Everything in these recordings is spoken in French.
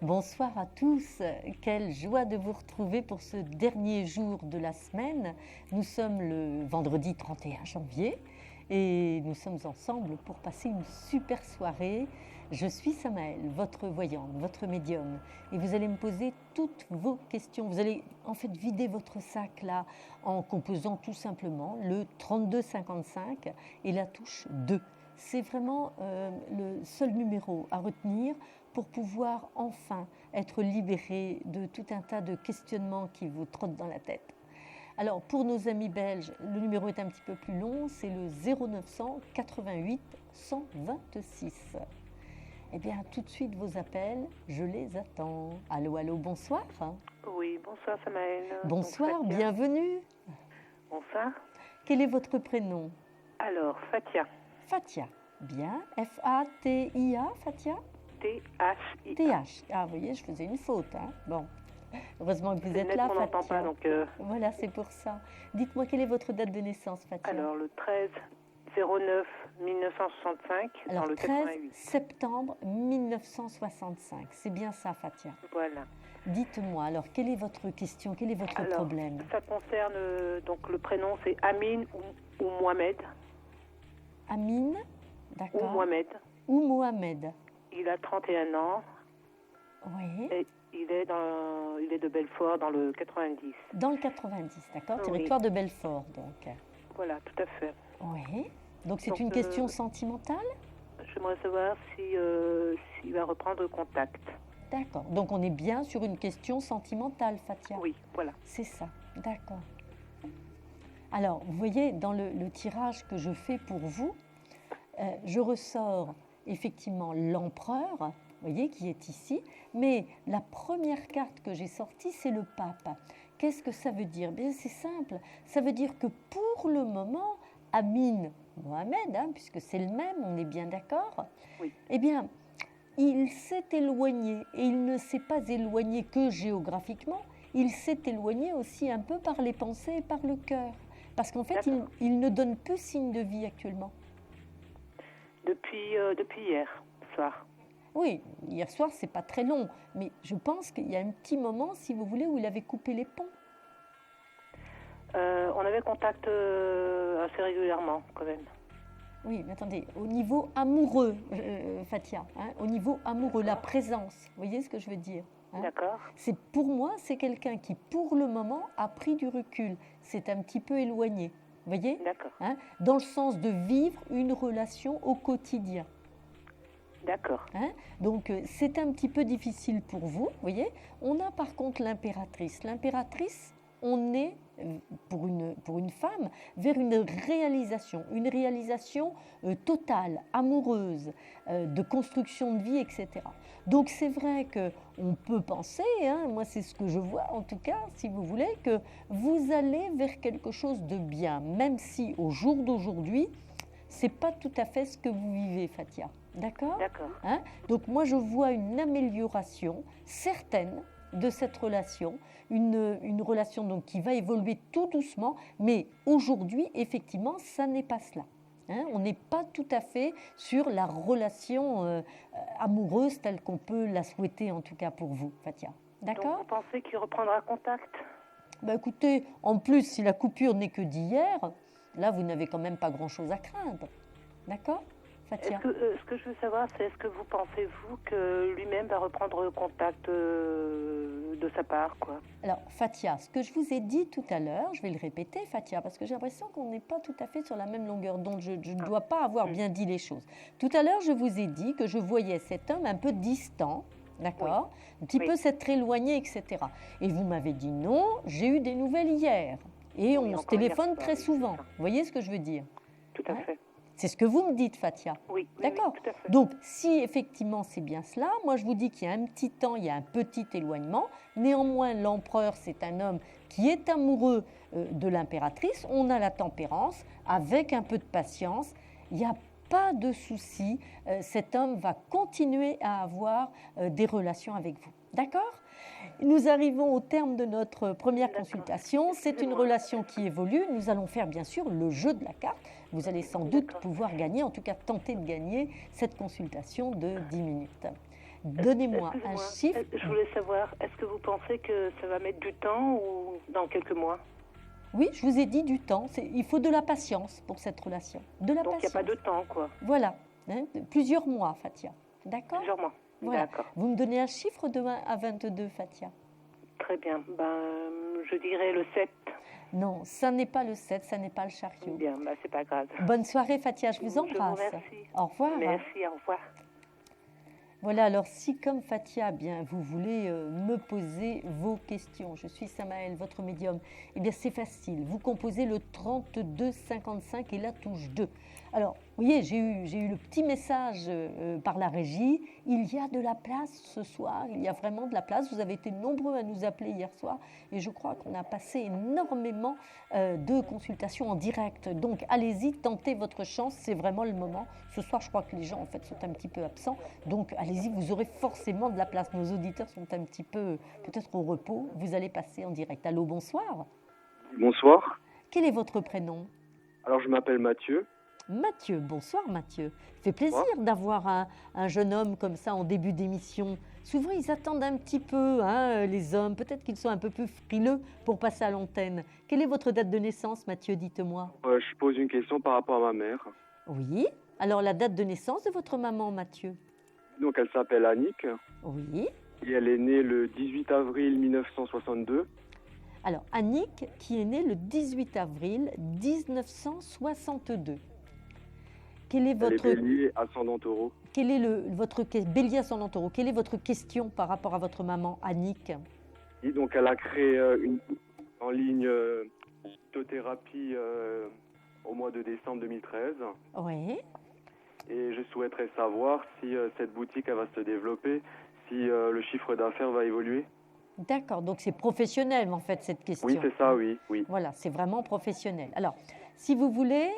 Bonsoir à tous, quelle joie de vous retrouver pour ce dernier jour de la semaine. Nous sommes le vendredi 31 janvier et nous sommes ensemble pour passer une super soirée. Je suis Samaëlle, votre voyante, votre médium, et vous allez me poser toutes vos questions. Vous allez en fait vider votre sac là en composant tout simplement le 3255 et la touche 2. C'est vraiment le seul numéro à retenir pour pouvoir enfin être libéré de tout un tas de questionnements qui vous trottent dans la tête. Alors pour nos amis belges, le numéro est un petit peu plus long, c'est le 0900 88 126. Eh bien tout de suite vos appels, je les attends. Allô, allô, bonsoir. Oui, bonsoir Samaëlle. Bonsoir, bienvenue. Bonsoir. Quel est votre prénom? Alors, Fatia. Fatia, bien. F-A-T-I-A, Fatia? T-H-I-A. T-H. Ah, vous voyez, je faisais une faute. Hein. Bon, heureusement que vous êtes là, on Fatia. n'entend pas, donc... Voilà, c'est pour ça. Dites-moi, quelle est votre date de naissance, Fatia? Alors, le 13 09 1965, Alors, dans le 13 88. septembre 1965. C'est bien ça, Fatia. Voilà. Dites-moi, alors, quelle est votre question? Quel est votre problème? Ça concerne, donc le prénom c'est Amine ou Mohamed. Amine, d'accord. Ou Mohamed. Ou Mohamed. Il a 31 ans. Oui. Et il est de Belfort, dans le 90. Dans le 90, d'accord. Oui. Territoire de Belfort, donc. Voilà, tout à fait. Oui. Donc, c'est une question sentimentale? J'aimerais savoir s'il va reprendre contact. D'accord. Donc, on est bien sur une question sentimentale, Fatia. Oui, voilà. C'est ça. D'accord. Alors, vous voyez, dans le tirage que je fais pour vous, je ressors effectivement l'empereur, vous voyez, qui est ici, mais la première carte que j'ai sortie, c'est le pape. Qu'est-ce que ça veut dire? Bien, c'est simple. Ça veut dire que pour le moment, Amine Mohamed, hein, puisque c'est le même, on est bien d'accord, oui. Eh bien, il s'est éloigné, et il ne s'est pas éloigné que géographiquement, il s'est éloigné aussi un peu par les pensées et par le cœur. Parce qu'en fait, il ne donne peu signe de vie actuellement. Depuis hier soir. Oui, hier soir, c'est pas très long, mais je pense qu'il y a un petit moment, si vous voulez, où il avait coupé les ponts. On avait contact assez régulièrement, quand même. Oui, mais attendez, au niveau amoureux, Fatia, hein, au niveau amoureux, la présence, vous voyez ce que je veux dire? Hein? D'accord. Pour moi, c'est quelqu'un qui, pour le moment, a pris du recul, s'est un petit peu éloigné, vous voyez? D'accord. Hein, dans le sens de vivre une relation au quotidien. D'accord. Hein, donc, c'est un petit peu difficile pour vous, vous voyez? On a par contre l'impératrice. L'impératrice, on est, pour une femme, vers une réalisation totale, amoureuse, de construction de vie, etc. Donc c'est vrai qu'on peut penser, hein, moi c'est ce que je vois en tout cas, si vous voulez, que vous allez vers quelque chose de bien, même si au jour d'aujourd'hui, c'est pas tout à fait ce que vous vivez, Fatia. D'accord? D'accord. Hein? Donc moi je vois une amélioration certaine de cette relation, une relation donc qui va évoluer tout doucement, mais aujourd'hui, effectivement, ça n'est pas cela. Hein, on n'est pas tout à fait sur la relation amoureuse telle qu'on peut la souhaiter, en tout cas pour vous, Fatia. D'accord? Donc vous pensez qu'il reprendra contact? Bah écoutez, en plus, si la coupure n'est que d'hier, là, vous n'avez quand même pas grand-chose à craindre. D'accord, Fatia? Ce que je veux savoir, c'est est-ce que vous pensez, vous, que lui-même va reprendre contact de sa part, quoi? Alors, Fatia, ce que je vous ai dit tout à l'heure, je vais le répéter, Fatia, parce que j'ai l'impression qu'on n'est pas tout à fait sur la même longueur d'onde. Je ne dois pas avoir bien dit les choses. Tout à l'heure, je vous ai dit que je voyais cet homme un peu distant, d'accord? Oui. Un petit peu s'être éloigné, etc. Et vous m'avez dit non, j'ai eu des nouvelles hier. Et on se téléphone très souvent. Vous voyez ce que je veux dire? Tout à fait. C'est ce que vous me dites, Fatia. Oui, d'accord. Oui, tout à fait. Donc, si effectivement c'est bien cela, moi je vous dis qu'il y a un petit temps, il y a un petit éloignement. Néanmoins, l'empereur, c'est un homme qui est amoureux de l'impératrice. On a la tempérance, avec un peu de patience. Il n'y a pas de souci. Cet homme va continuer à avoir des relations avec vous. D'accord ? Nous arrivons au terme de notre première consultation. C'est une relation qui évolue. Nous allons faire bien sûr le jeu de la carte. Vous allez sans doute pouvoir gagner, en tout cas tenter de gagner cette consultation de 10 minutes. Donnez-moi un Excusez-moi, chiffre. je voulais savoir, est-ce que vous pensez que ça va mettre du temps ou dans quelques mois? Oui, je vous ai dit du temps. Il faut de la patience pour cette relation. De la Donc il n'y a patience. pas de temps, quoi. Voilà. Plusieurs mois, Fatia. D'accord? Plusieurs mois. Voilà. D'accord. Vous me donnez un chiffre de 1 à 22, Fatia. Très bien. Je dirais le 7. Non, ça n'est pas le 7, ça n'est pas le chariot. Bien, c'est pas grave. Bonne soirée, Fatia, je vous Je vous embrasse. remercie. Au revoir. Merci, au revoir. Voilà, alors si comme Fatia, bien, vous voulez me poser vos questions, je suis Samaël, votre médium, eh bien c'est facile, vous composez le 32 55 et la touche 2. Alors, vous voyez, j'ai eu le petit message par la régie, il y a de la place ce soir, il y a vraiment de la place, vous avez été nombreux à nous appeler hier soir et je crois qu'on a passé énormément de consultations en direct. Donc allez-y, tentez votre chance, c'est vraiment le moment. Ce soir, je crois que les gens en fait sont un petit peu absents, donc allez-y, vous aurez forcément de la place. Nos auditeurs sont un petit peu peut-être au repos, vous allez passer en direct. Allô, bonsoir. Bonsoir. Quel est votre prénom? Alors, je m'appelle Mathieu. Mathieu, bonsoir Mathieu. Ça fait plaisir d'avoir un jeune homme comme ça en début d'émission. Souvent, ils attendent un petit peu, les hommes. Peut-être qu'ils sont un peu plus frileux pour passer à l'antenne. Quelle est votre date de naissance, Mathieu? Dites-moi. Je pose une question par rapport à ma mère. Oui. Alors, la date de naissance de votre maman, Mathieu? Donc, elle s'appelle Annick. Oui. Et elle est née le 18 avril 1962. Alors, Annick, qui est née le 18 avril 1962. Quel est votre... Elle est bélier, ascendant taureau. Quel est votre bélier ascendant taureau? Quelle est votre question par rapport à votre maman, Annick? Et donc, elle a créé une en ligne phytothérapie au mois de décembre 2013. Oui. Et je souhaiterais savoir si cette boutique elle va se développer, si le chiffre d'affaires va évoluer. D'accord, donc c'est professionnel en fait cette question. Oui, c'est ça, oui. Voilà, c'est vraiment professionnel. Alors, si vous voulez,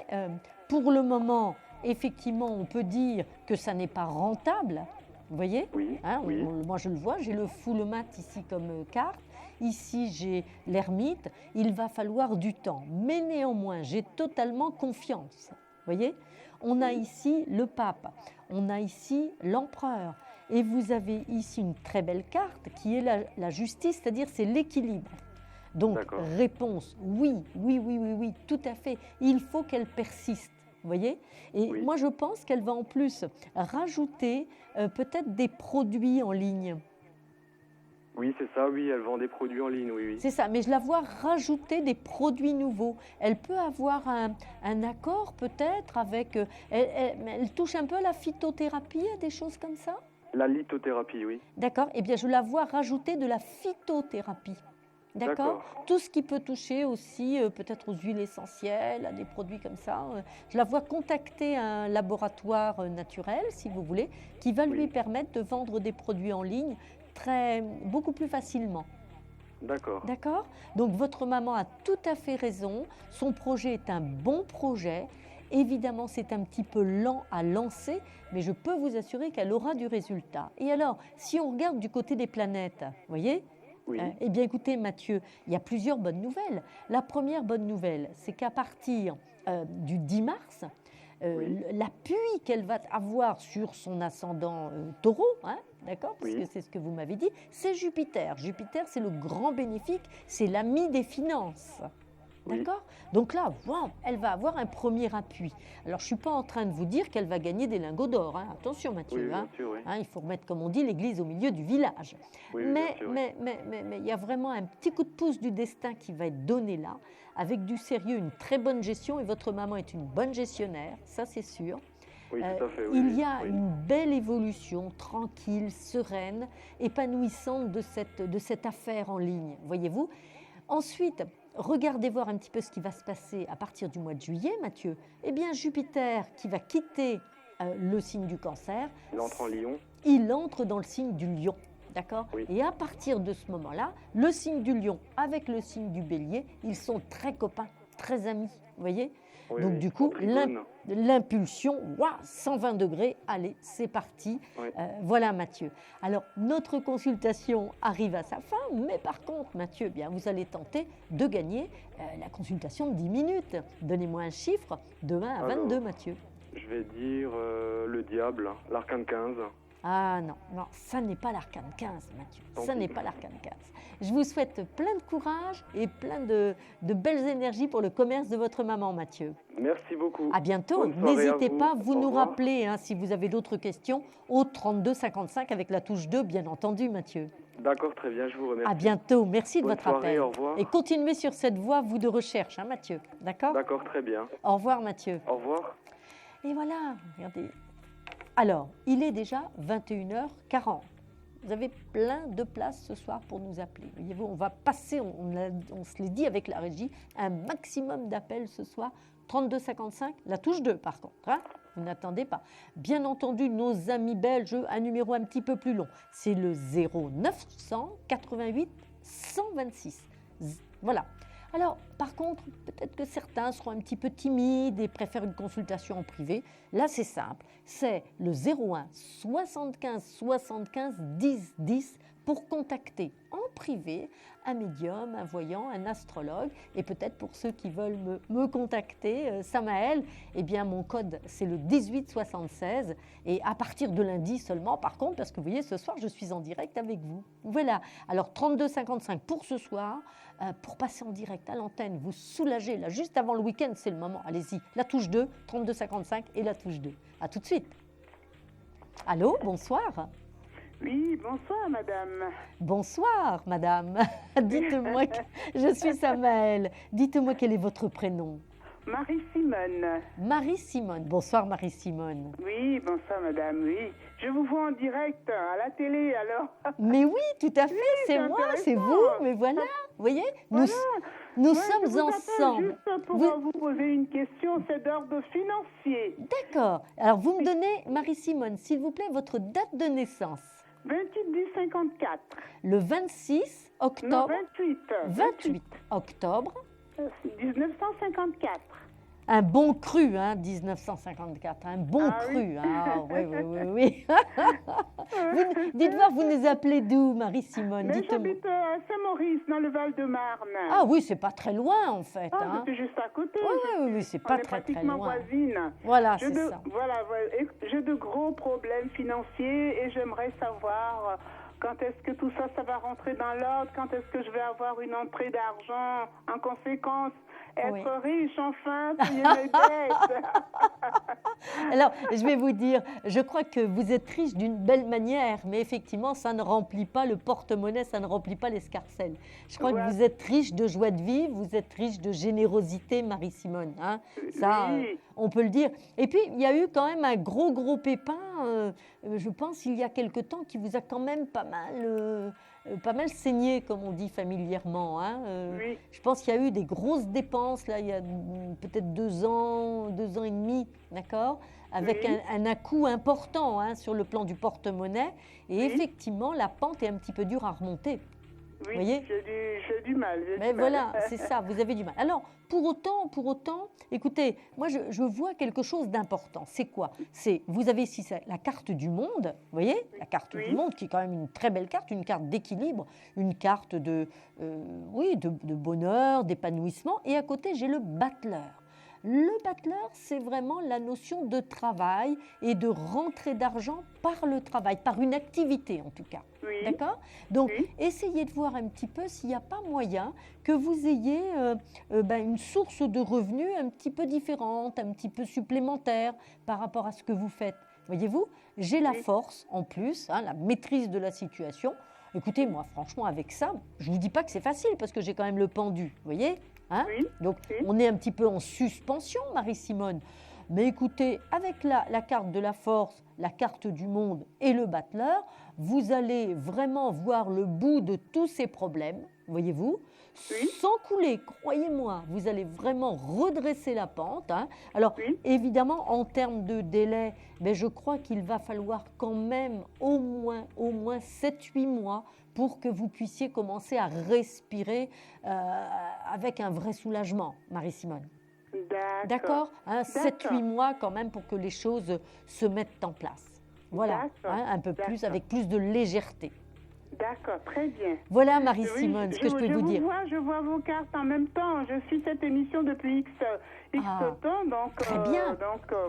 pour le moment, effectivement, on peut dire que ça n'est pas rentable. Vous voyez? Oui, oui. Moi, je le vois, j'ai le full mat ici comme carte. Ici, j'ai l'ermite. Il va falloir du temps. Mais néanmoins, j'ai totalement confiance. Vous voyez? On a ici le pape. On a ici l'empereur. Et vous avez ici une très belle carte qui est la justice, c'est-à-dire c'est l'équilibre. Donc, réponse, oui, tout à fait. Il faut qu'elle persiste. Vous voyez? Et moi, je pense qu'elle va en plus rajouter peut-être des produits en ligne. Oui, c'est ça, oui, elle vend des produits en ligne, oui. C'est ça, mais je la vois rajouter des produits nouveaux. Elle peut avoir un accord peut-être avec... elle touche un peu à la phytothérapie, à des choses comme ça? La lithothérapie, oui. D'accord, eh bien je la vois rajouter de la phytothérapie. D'accord. Tout ce qui peut toucher aussi peut-être aux huiles essentielles, à des produits comme ça. Je la vois contacter un laboratoire naturel, si vous voulez, qui va lui permettre de vendre des produits en ligne beaucoup plus facilement. D'accord. D'accord. Donc votre maman a tout à fait raison. Son projet est un bon projet. Évidemment, c'est un petit peu lent à lancer, mais je peux vous assurer qu'elle aura du résultat. Et alors, si on regarde du côté des planètes, vous voyez? Oui. Eh bien, écoutez, Mathieu, il y a plusieurs bonnes nouvelles. La première bonne nouvelle, c'est qu'à partir du 10 mars, l'appui qu'elle va avoir sur son ascendant taureau, d'accord, parce que c'est ce que vous m'avez dit, c'est Jupiter. Jupiter, c'est le grand bénéfique, c'est l'ami des finances. D'accord? Donc là, wow, elle va avoir un premier appui. Alors, je ne suis pas en train de vous dire qu'elle va gagner des lingots d'or. Attention, Mathieu. Il faut remettre, comme on dit, l'église au milieu du village. Mais il y a vraiment un petit coup de pouce du destin qui va être donné là, avec du sérieux, une très bonne gestion. Et votre maman est une bonne gestionnaire, ça c'est sûr. Oui, tout à fait, il y a une belle évolution, tranquille, sereine, épanouissante de cette affaire en ligne, voyez-vous. Ensuite, regardez voir un petit peu ce qui va se passer à partir du mois de juillet, Mathieu. Eh bien, Jupiter qui va quitter le signe du Cancer. Il entre en Lion. Il entre dans le signe du Lion, d'accord? Et à partir de ce moment-là, le signe du Lion avec le signe du Bélier, ils sont très copains, très amis, vous voyez? Donc du coup, l'impulsion, 120 degrés, allez, c'est parti. Voilà Mathieu. Alors, notre consultation arrive à sa fin, mais par contre, Mathieu, bien, vous allez tenter de gagner la consultation de 10 minutes. Donnez-moi un chiffre de 1 à 22, Mathieu. Je vais dire le diable, l'arcane 15. Ah non, non, ça n'est pas l'arcane 15, Mathieu. Tant Ça pis. n'est pas l'arcane 15. Je vous souhaite plein de courage et plein de belles énergies pour le commerce de votre maman, Mathieu. Merci beaucoup. À bientôt. Bonne soirée à N'hésitez vous. pas, vous Au nous revoir. rappelez si vous avez d'autres questions au 32 55 avec la touche 2, bien entendu, Mathieu. D'accord, très bien, je vous remercie. À bientôt. Merci de Bonne votre soirée, appel. au revoir. Et continuez sur cette voie, vous, de recherche, hein, Mathieu. D'accord? D'accord, très bien. Au revoir, Mathieu. Au revoir. Et voilà, regardez. Alors, il est déjà 21h40. Vous avez plein de places ce soir pour nous appeler. Voyez-vous, on va passer, on se l'est dit avec la régie, un maximum d'appels ce soir. 32 55, la touche 2 par contre. Hein, vous n'attendez pas. Bien entendu, nos amis belges, un numéro un petit peu plus long. C'est le 0988 126. Voilà. Alors, par contre, peut-être que certains seront un petit peu timides et préfèrent une consultation en privé. Là, c'est simple. C'est le 01 75 75 10 10 pour contacter en privé un médium, un voyant, un astrologue. Et peut-être pour ceux qui veulent me contacter, Samaël, eh bien, mon code, c'est le 1876. Et à partir de lundi seulement, par contre, parce que vous voyez, ce soir, je suis en direct avec vous. Voilà. Alors, 32 55 pour ce soir. Pour passer en direct à l'antenne, vous soulager, là, juste avant le week-end, c'est le moment. Allez-y, la touche 2, 32 55 et la touche 2. À tout de suite. Allô, bonsoir. Oui, bonsoir madame. Bonsoir, madame. Dites-moi, je suis Samaël. Dites-moi quel est votre prénom. Marie-Simone. Marie-Simone. Bonsoir, Marie-Simone. Oui, bonsoir madame, oui. Je vous vois en direct à la télé alors. Mais oui, tout à fait, c'est c'est moi, intéressant. c'est vous. Mais voilà, vous voyez, Voilà. nous Ouais, sommes je vous appelle ensemble. juste pour Vous- vous poser une question, c'est d'ordre financier. D'accord. Alors, vous me donnez, Marie-Simone, s'il vous plaît, votre date de naissance. 28/10/54. Le 26 Non, octobre. 28. 28 octobre. 1954. Un bon cru, hein, 1954. Un bon Ah cru. oui. Ah, oui, oui, oui, oui. Dites-moi, vous nous appelez d'où, Marie-Simone? Mais Dites-moi. j'habite à Saint-Maurice, dans le Val-de-Marne. Ah oui, c'est pas très loin, en fait. Ah, hein. je suis juste à côté. Oui, oui, oui, c'est On pas est très, très pratiquement loin. voisines. Voilà, J'ai c'est de, ça. voilà, j'ai de gros problèmes financiers et j'aimerais savoir quand est-ce que tout ça, ça va rentrer dans l'ordre, quand est-ce que je vais avoir une entrée d'argent, en conséquence, être Oui. riche, enfin, payer mes dettes. Alors, je vais vous dire, je crois que vous êtes riche d'une belle manière, mais effectivement, ça ne remplit pas le porte-monnaie, ça ne remplit pas l'escarcelle. Je crois Ouais. que vous êtes riche de joie de vivre, vous êtes riche de générosité, Marie-Simone. Hein. Ça, Oui. on peut le dire. Et puis, il y a eu quand même un gros, gros pépin, je pense, il y a quelque temps, qui vous a quand même pas mal saigné, comme on dit familièrement. Hein. Oui. Je pense qu'il y a eu des grosses dépenses, là, il y a peut-être 2 ans et demi, d'accord, avec Oui. un à-coup important hein, sur le plan du porte-monnaie. Et Oui. effectivement, la pente est un petit peu dure à remonter. Oui, voyez j'ai du mal. j'ai Mais du mal. voilà, c'est ça, vous avez du mal. Alors, pour autant, écoutez, moi je vois quelque chose d'important. C'est quoi? C'est, vous avez ici la carte du monde, vous voyez? La carte Oui. du monde qui est quand même une très belle carte, une carte d'équilibre, une carte de bonheur, d'épanouissement. Et à côté, j'ai le battleur. Le battleur, c'est vraiment la notion de travail et de rentrée d'argent par le travail, par une activité en tout cas. Oui. D'accord? Donc, Oui. essayez de voir un petit peu s'il n'y a pas moyen que vous ayez une source de revenus un petit peu différente, un petit peu supplémentaire par rapport à ce que vous faites. Voyez-vous, j'ai la Oui. force en plus, hein, la maîtrise de la situation. Écoutez, moi, franchement, avec ça, je ne vous dis pas que c'est facile parce que j'ai quand même le pendu, vous voyez hein? Oui. Donc, Oui. on est un petit peu en suspension, Marie-Simone. Mais écoutez, avec la carte de la force, la carte du monde et le battleur, vous allez vraiment voir le bout de tous ces problèmes, voyez-vous, Oui. sans couler, croyez-moi, vous allez vraiment redresser la pente. Hein. Alors, Oui. évidemment, en termes de délai, je crois qu'il va falloir quand même au moins 7-8 mois pour que vous puissiez commencer à respirer avec un vrai soulagement, Marie-Simone. D'accord hein, 7-8 mois quand même pour que les choses se mettent en place. Voilà, D'accord. hein, un peu plus, D'accord. avec plus de légèreté. D'accord, très bien. Voilà, Marie-Simone, ce que je peux vous dire. Je vois vos cartes en même temps. Je suis cette émission depuis X temps, donc très bien.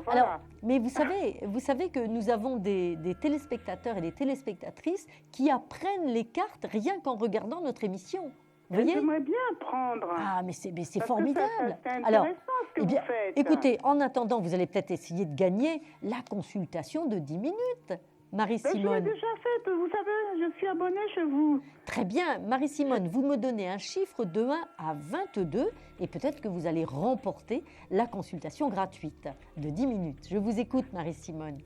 Voilà. Alors, mais vous savez que nous avons des téléspectateurs et des téléspectatrices qui apprennent les cartes rien qu'en regardant notre émission. Vous voyez ? J'aimerais bien prendre. Ah, mais c'est formidable. C'est intéressant Alors, ce que vous faites. écoutez, en attendant, vous allez peut-être essayer de gagner la consultation de 10 minutes. Marie-Simone. Je l'ai déjà faite, vous savez, je suis abonnée chez vous. Très bien. Marie-Simone, vous me donnez un chiffre de 1 à 22 et peut-être que vous allez remporter la consultation gratuite de 10 minutes. Je vous écoute, Marie-Simone.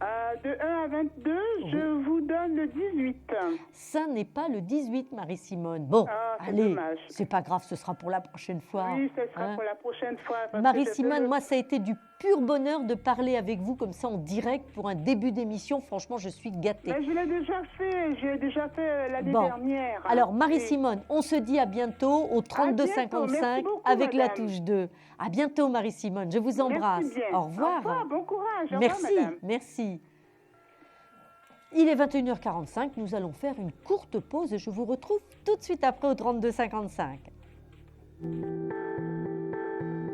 De 1 à 22, je vous donne le 18. Ça n'est pas le 18, Marie-Simone. Bon, allez, dommage. C'est pas grave, ce sera pour la prochaine fois. Oui, ce sera pour la prochaine fois. Marie-Simone, moi, ça a été du pur bonheur de parler avec vous comme ça en direct pour un début d'émission. Franchement, je suis gâtée. Mais je l'ai déjà fait l'année dernière. Alors, Marie-Simone, on se dit à bientôt au 3255 avec la touche 2. À bientôt, Marie-Simone. Je vous embrasse. Au revoir. Au revoir, bon courage. Merci, au revoir, madame. merci. Il est 21h45. Nous allons faire une courte pause et je vous retrouve tout de suite après au 3255.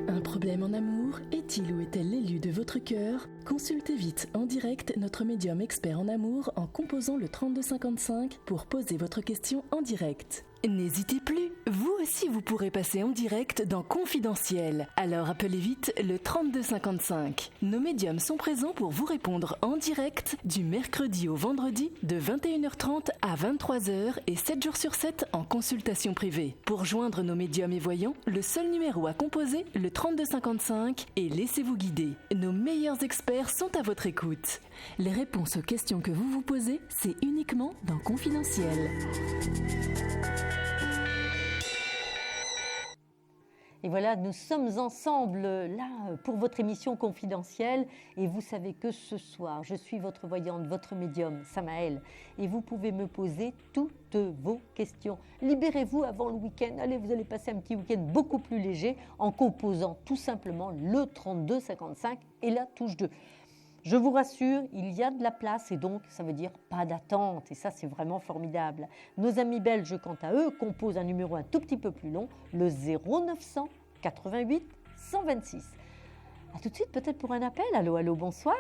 Un problème en amour? Est-il ou est-elle l'élu de votre cœur? Consultez vite en direct notre médium expert en amour en composant le 3255 pour poser votre question en direct. N'hésitez plus, vous aussi vous pourrez passer en direct dans Confidentiel. Alors appelez vite le 3255. Nos médiums sont présents pour vous répondre en direct du mercredi au vendredi de 21h30 à 23h et 7 jours sur 7 en consultation privée. Pour joindre nos médiums et voyants, le seul numéro à composer, le 3255 et laissez-vous guider. Nos meilleurs experts sont à votre écoute. Les réponses aux questions que vous vous posez, c'est uniquement dans Confidentiel. Et voilà, nous sommes ensemble là pour votre émission confidentielle et vous savez que ce soir, je suis votre voyante, votre médium, Samaël, et vous pouvez me poser toutes vos questions. Libérez-vous avant le week-end, allez, vous allez passer un petit week-end beaucoup plus léger en composant tout simplement le 3255 et la touche 2. Je vous rassure, il y a de la place et donc ça veut dire pas d'attente et ça c'est vraiment formidable. Nos amis belges quant à eux composent un numéro un tout petit peu plus long, le 0900 88 126. A tout de suite peut-être pour un appel. Allô, bonsoir.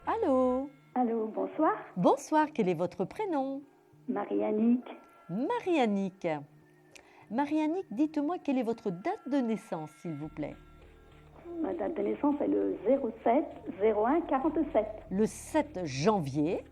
Allô. Allô, bonsoir. Bonsoir, quel est votre prénom? Marie-Annick. Marie-Annick. Marie-Annick, dites-moi quelle est votre date de naissance s'il vous plaît? Ma date de naissance est le 07 01 47. Le 7 janvier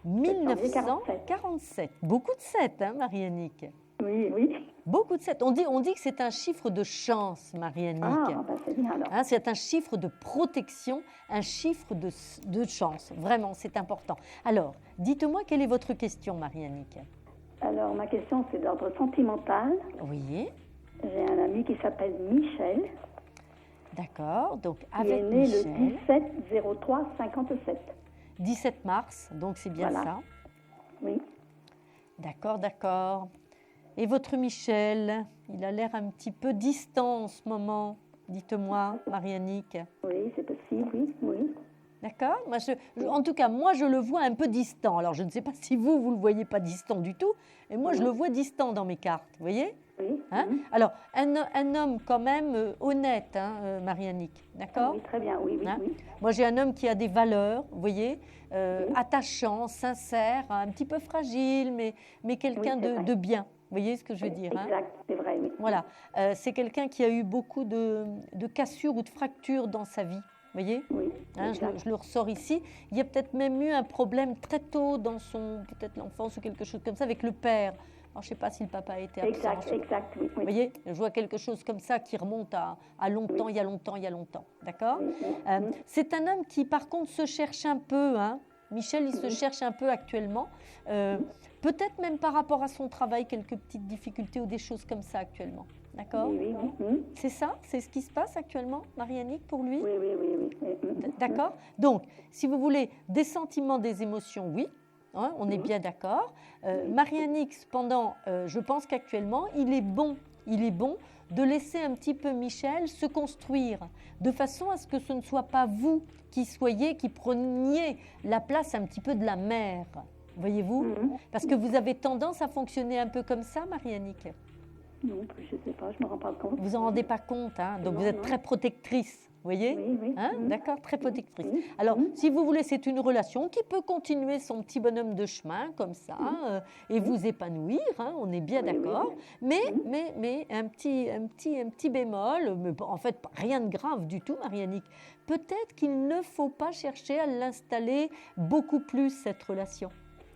1947. Beaucoup de 7, hein, Marie-Annick? Oui, oui. Beaucoup de 7. On dit que c'est un chiffre de chance, Marie-Annick. Ah, ben c'est bien alors. Hein, c'est un chiffre de protection, un chiffre de chance. Vraiment, c'est important. Alors, dites-moi quelle est votre question, Marie-Annick? Alors, ma question, c'est d'ordre sentimental. Oui. J'ai un ami qui s'appelle Michel. D'accord, donc avec il est né Michel. Le 17-03-57. 17 mars, donc c'est bien ça. Oui. D'accord. Et votre Michel, il a l'air un petit peu distant en ce moment, dites-moi, Marie-Annick. Oui, c'est possible, oui. D'accord. En tout cas, moi, je le vois un peu distant. Alors, je ne sais pas si vous le voyez pas distant du tout, mais moi, je le vois distant dans mes cartes, vous voyez? Oui. Hein? Alors, un homme quand même honnête, hein, Marie-Annick, d'accord? Oui, très bien, oui. Moi, j'ai un homme qui a des valeurs, vous voyez, attachant, sincère, un petit peu fragile, mais quelqu'un de bien. Vous voyez ce que je veux dire? Exact, c'est vrai, oui. Voilà, c'est quelqu'un qui a eu beaucoup de cassures ou de fractures dans sa vie. Vous voyez? Oui. Hein, je le ressors ici. Il y a peut-être même eu un problème très tôt dans peut-être l'enfance ou quelque chose comme ça avec le père. Alors, je ne sais pas si le papa a été absent. Exact, oui. Vous voyez? Je vois quelque chose comme ça qui remonte à longtemps, il y a longtemps. D'accord? C'est un homme qui, par contre, se cherche un peu. Hein. Michel, il se cherche un peu actuellement. Peut-être même par rapport à son travail, quelques petites difficultés ou des choses comme ça actuellement. D'accord? Oui. C'est ça? C'est ce qui se passe actuellement, Marie-Annick, pour lui? Oui. D'accord? Donc, si vous voulez, des sentiments, des émotions, oui. Hein, on est bien d'accord. Marie-Annick, cependant, je pense qu'actuellement, il est bon de laisser un petit peu Michel se construire, de façon à ce que ce ne soit pas vous qui preniez la place un petit peu de la mère. voyez-vous? Mhm. Parce que vous avez tendance à fonctionner un peu comme ça, Marie-Annick. Non, je ne sais pas, je ne me rends pas compte. Vous en rendez pas compte, hein? Donc Non, vous êtes non. très protectrice, voyez? Oui, oui. Hein? Mhm. D'accord, très protectrice. Oui. Alors, Mhm. si vous voulez, c'est une relation qui peut continuer son petit bonhomme de chemin comme ça et vous épanouir, hein, on est bien Oui, oui, d'accord. oui. Mais un petit bémol, mais en fait rien de grave du tout, Marie-Annick. Peut-être qu'il ne faut pas chercher à l'installer beaucoup plus cette relation,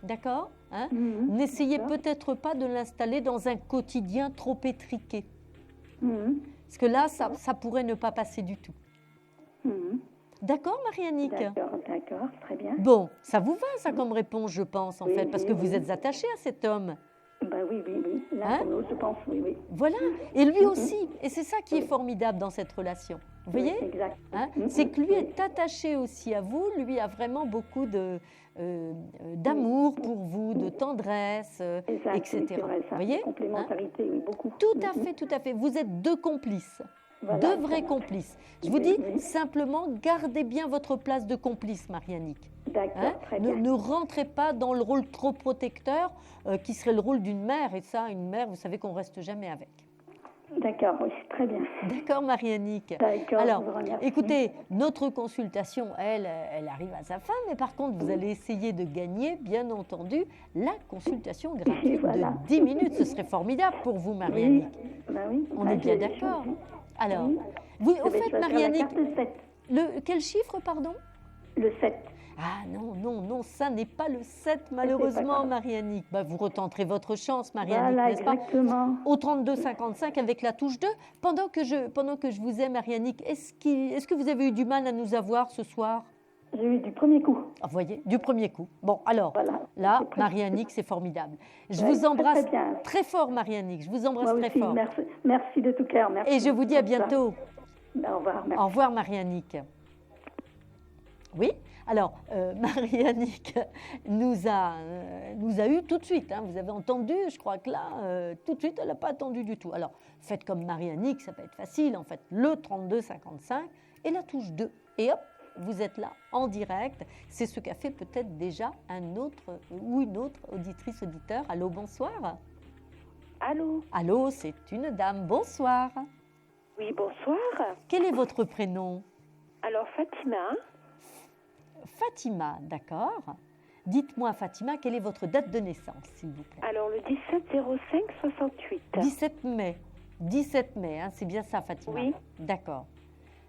d'accord? Hein? Mhm. N'essayez D'accord. peut-être pas de l'installer dans un quotidien trop étriqué, Mhm. parce que là, ça pourrait ne pas passer du tout. Mhm. D'accord, Marie-Annick? D'accord, très bien. Bon, ça vous va, ça, comme réponse, je pense, en Oui, fait, parce oui, que vous oui. êtes attaché à cet homme. Ben oui. L'un Hein? pour l'autre, je pense, oui. Voilà, et lui aussi. Et c'est ça qui est formidable dans cette relation. Vous voyez? Oui, exact. Hein? Mhm. C'est que lui Oui. est attaché aussi à vous, lui a vraiment beaucoup d'amour pour vous, de tendresse, Exact, etc. oui, c'est vrai, Vous ça. voyez? Hein? Complémentarité, oui, beaucoup. Tout à fait, tout à fait. Vous êtes deux complices. Voilà, Deux vrais ça. complices. Je vous Oui, dis oui. simplement, gardez bien votre place de complice, Marie-Annick. D'accord, Hein? très Ne, bien. ne rentrez pas dans le rôle trop protecteur qui serait le rôle d'une mère. Et ça, une mère, vous savez qu'on ne reste jamais avec. D'accord, oui, très bien. D'accord, Marie-Annick? D'accord, Alors, je vous remercie. écoutez, notre consultation, elle arrive à sa fin, mais par contre, vous Oui. allez essayer de gagner, bien entendu, la consultation gratuite Voilà. de 10 minutes. Ce serait formidable pour vous, Oui, Marie-Annick. ben oui. On est bien d'accord. Alors, vous, au fait, Marie-Annick, Le 7. quel chiffre, pardon? Le 7. Ah non, ça n'est pas le 7, malheureusement, grave. Vous retenterez votre chance, Marie-Annick, Voilà, n'est-ce pas? exactement. Au 32-55 avec la touche 2. Pendant que je vous ai, Marie-Annick, est-ce que vous avez eu du mal à nous avoir ce soir? J'ai eu du premier coup. Ah, vous voyez, du premier coup. Bon, alors, Voilà. là, C'est très- Marie-Annick, c'est formidable. Je Ouais, vous embrasse très bien. très fort, Marie-Annick. Je vous embrasse Moi très aussi, fort. merci de tout cœur. Merci. Et je vous dis à pour ça. bientôt. Au revoir. Merci. Au revoir, Marie-Annick. Oui, alors, Marie-Annick nous a eu tout de suite. Hein. Vous avez entendu, je crois que là, tout de suite, elle n'a pas attendu du tout. Alors, faites comme Marie-Annick, ça peut être facile. En fait, le 32-55 et la touche 2. Et hop, vous êtes là, en direct. C'est ce qu'a fait peut-être déjà un autre ou une autre auditrice, auditeur. Allô, bonsoir. Allô? Allô, c'est une dame. Bonsoir. Oui, bonsoir. Quel est votre prénom? Alors, Fatima. Fatima, d'accord. Dites-moi, Fatima, quelle est votre date de naissance, s'il vous plaît? Alors, le 17-05-68. 17 mai. 17 mai, hein, c'est bien ça, Fatima? Oui. D'accord.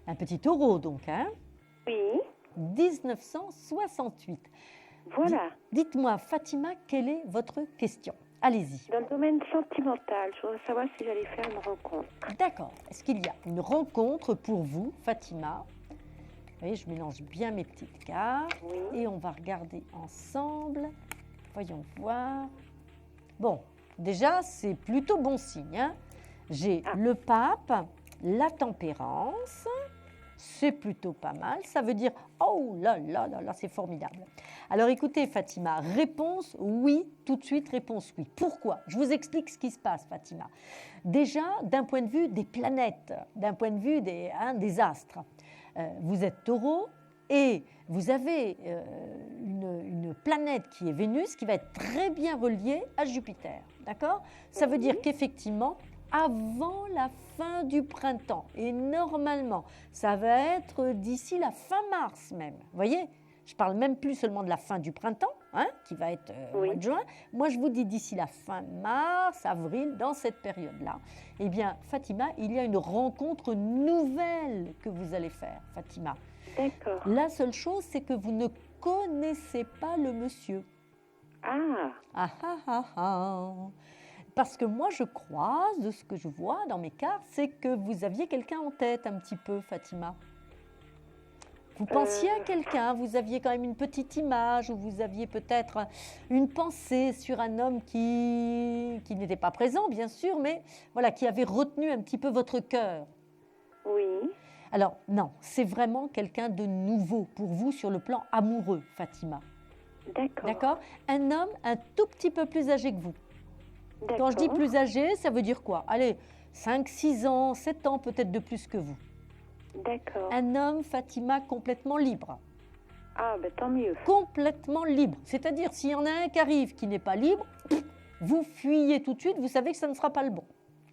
Un petit taureau, donc, hein? Oui, 1968. voilà. Dites-moi, Fatima, quelle est votre question? Allez-y. Dans le domaine sentimental, je voudrais savoir si j'allais faire une rencontre. D'accord. Est-ce qu'il y a une rencontre pour vous, Fatima? Vous voyez, je mélange bien mes petites cartes. Oui. Et on va regarder ensemble. Voyons voir. Bon, déjà, c'est plutôt bon signe. Hein. J'ai le pape, la tempérance. C'est plutôt pas mal. Ça veut dire, oh là là là là, c'est formidable. Alors écoutez, Fatima, réponse oui, tout de suite, réponse oui. Pourquoi? Je vous explique ce qui se passe, Fatima. Déjà, d'un point de vue des planètes, d'un point de vue des astres. Vous êtes taureau et vous avez une planète qui est Vénus qui va être très bien reliée à Jupiter. D'accord? Ça veut dire qu'effectivement, avant la fin du printemps, et normalement, ça va être d'ici la fin mars même. Vous voyez? Je parle même plus seulement de la fin du printemps, hein, qui va être au mois de juin. Moi, je vous dis d'ici la fin mars, avril, dans cette période-là. Eh bien, Fatima, il y a une rencontre nouvelle que vous allez faire, Fatima. D'accord. La seule chose, c'est que vous ne connaissez pas le monsieur. Ah, Ah ah ah ah. Parce que moi, je crois, de ce que je vois dans mes cartes, c'est que vous aviez quelqu'un en tête un petit peu, Fatima. Vous pensiez à quelqu'un, vous aviez quand même une petite image, ou vous aviez peut-être une pensée sur un homme qui n'était pas présent, bien sûr, mais voilà, qui avait retenu un petit peu votre cœur. oui. Alors, non, c'est vraiment quelqu'un de nouveau pour vous sur le plan amoureux, Fatima. D'accord. D'accord? Un homme un tout petit peu plus âgé que vous. D'accord. Quand je dis plus âgé, ça veut dire quoi? Allez, 5, 6 ans, 7 ans peut-être de plus que vous. D'accord. Un homme, Fatima, complètement libre. Ah, ben tant mieux. Complètement libre. C'est-à-dire, s'il y en a un qui arrive qui n'est pas libre, vous fuyez tout de suite, vous savez que ça ne sera pas le bon.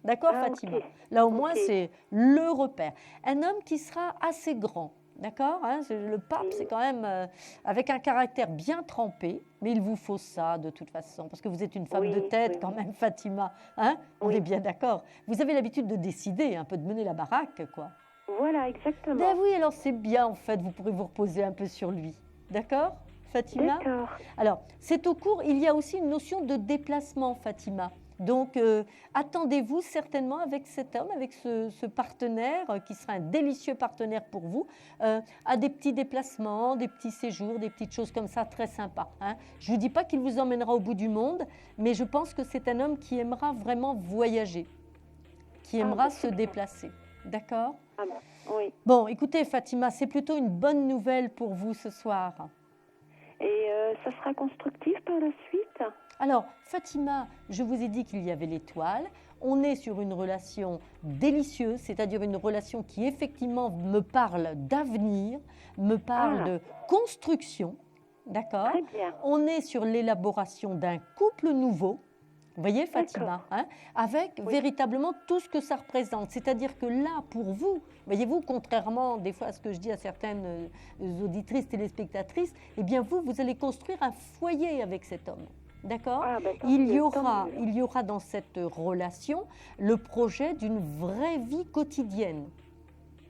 D'accord, Ah, Fatima? ok. Là, au moins, Ok. c'est le repère. Un homme qui sera assez grand. D'accord, hein, le pape, c'est quand même avec un caractère bien trempé, mais il vous faut ça de toute façon, parce que vous êtes une femme Oui, de tête oui, quand oui. même, Fatima. Hein, on Oui. est bien d'accord. Vous avez l'habitude de décider, un peu de mener la baraque, quoi. Voilà, exactement. Ben oui, alors c'est bien en fait, vous pourrez vous reposer un peu sur lui. D'accord, Fatima? D'accord. Alors, c'est au cours, il y a aussi une notion de déplacement, Fatima. Donc, attendez-vous certainement avec cet homme, avec ce partenaire, qui sera un délicieux partenaire pour vous, à des petits déplacements, des petits séjours, des petites choses comme ça, très sympas. Hein. Je ne vous dis pas qu'il vous emmènera au bout du monde, mais je pense que c'est un homme qui aimera vraiment voyager, qui aimera ben, se c'est bien. déplacer. D'accord? Ah, ben, oui. Bon, écoutez, Fatima, c'est plutôt une bonne nouvelle pour vous ce soir. Et ça sera constructif par la suite? Alors, Fatima, je vous ai dit qu'il y avait l'étoile. On est sur une relation délicieuse, c'est-à-dire une relation qui effectivement me parle d'avenir, me parle Ah. de construction. D'accord? Très bien. On est sur l'élaboration d'un couple nouveau. Vous voyez, Fatima, hein, avec Oui. véritablement tout ce que ça représente. C'est-à-dire que là, pour vous, voyez-vous, contrairement des fois à ce que je dis à certaines auditrices, téléspectatrices, eh bien vous allez construire un foyer avec cet homme. D'accord? Ah, ben, tant il mieux, y aura dans cette relation le projet d'une vraie vie quotidienne.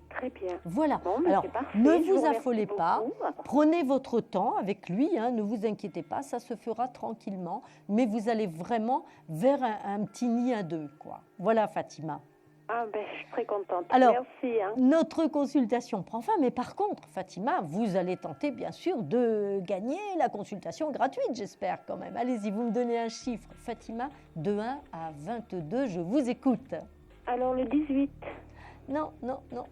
Très bien. Voilà. Bon, ben, Alors, c'est parfait. ne Je vous remercie affolez pas. beaucoup. Prenez votre temps avec lui, hein, ne vous inquiétez pas, ça se fera tranquillement, mais vous allez vraiment vers un petit nid à deux, quoi. Voilà, Fatima. Ah, ben, je suis très contente. Alors, Merci. Hein. Notre consultation prend fin, mais par contre, Fatima, vous allez tenter, bien sûr, de gagner la consultation gratuite, j'espère quand même. Allez-y, vous me donnez un chiffre, Fatima, de 1 à 22, je vous écoute. Alors, le 18. Non,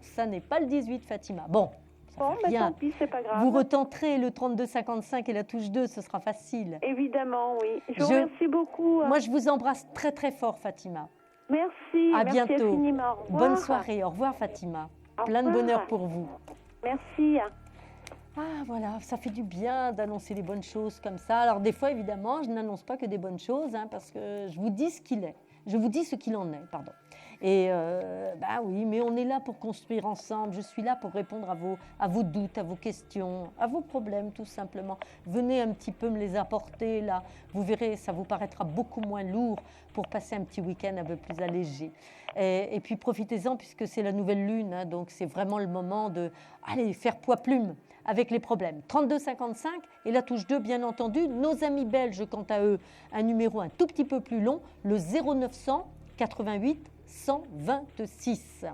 ça n'est pas le 18, Fatima. Bon, ça Bon, fait ben, rien. tant pis, c'est pas grave. Vous retenterez le 32-55 et la touche 2, ce sera facile. Évidemment, oui. Je vous remercie beaucoup. Moi, je vous embrasse très très fort, Fatima. Merci. À merci bientôt. infiniment. Au revoir. Bonne soirée. Au revoir, Fatima. Au Plein de revoir. bonheur pour vous. Merci. Ah, voilà, ça fait du bien d'annoncer les bonnes choses comme ça. Alors, des fois, évidemment, je n'annonce pas que des bonnes choses, hein, parce que je vous dis ce qu'il est. Je vous dis ce qu'il en est, pardon. Et bah oui, mais on est là pour construire ensemble. Je suis là pour répondre à vos doutes, à vos questions, à vos problèmes, tout simplement. Venez un petit peu me les apporter, là. Vous verrez, ça vous paraîtra beaucoup moins lourd pour passer un petit week-end un peu plus allégé. Et puis, profitez-en, puisque c'est la nouvelle lune, hein, donc c'est vraiment le moment de aller faire poids-plume avec les problèmes. 32-55 et la touche 2, bien entendu. Nos amis belges, quant à eux, un numéro un tout petit peu plus long, le 0900 88 126.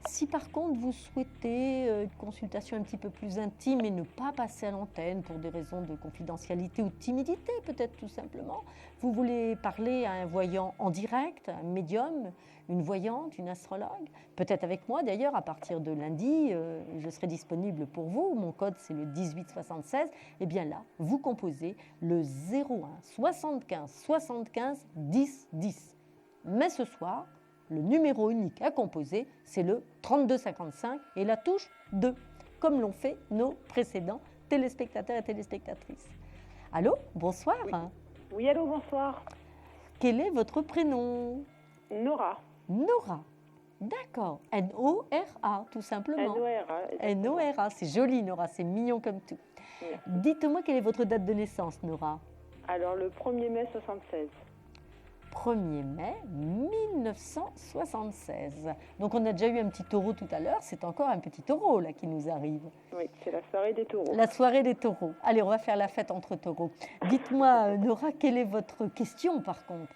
Si par contre vous souhaitez une consultation un petit peu plus intime et ne pas passer à l'antenne pour des raisons de confidentialité ou de timidité peut-être tout simplement, vous voulez parler à un voyant en direct, un médium, une voyante, une astrologue, peut-être avec moi d'ailleurs à partir de lundi, je serai disponible pour vous, mon code c'est le 1876, et bien là vous composez le 01 75 75 10 10. Mais ce soir, le numéro unique à composer, c'est le 3255 et la touche 2, comme l'ont fait nos précédents téléspectateurs et téléspectatrices. Allô, bonsoir. Oui, allô, bonsoir. Quel est votre prénom? Nora. Nora. D'accord. N-O-R-A, tout simplement. N-O-R-A. N-O-R-A, c'est joli, Nora, c'est mignon comme tout. Merci. Dites-moi quelle est votre date de naissance, Nora? Alors, le 1er mai 76. 1er mai 1976. Donc on a déjà eu un petit taureau tout à l'heure, c'est encore un petit taureau là qui nous arrive. Oui, c'est la soirée des taureaux. La soirée des taureaux. Allez, on va faire la fête entre taureaux. Dites-moi, Nora, quelle est votre question par contre?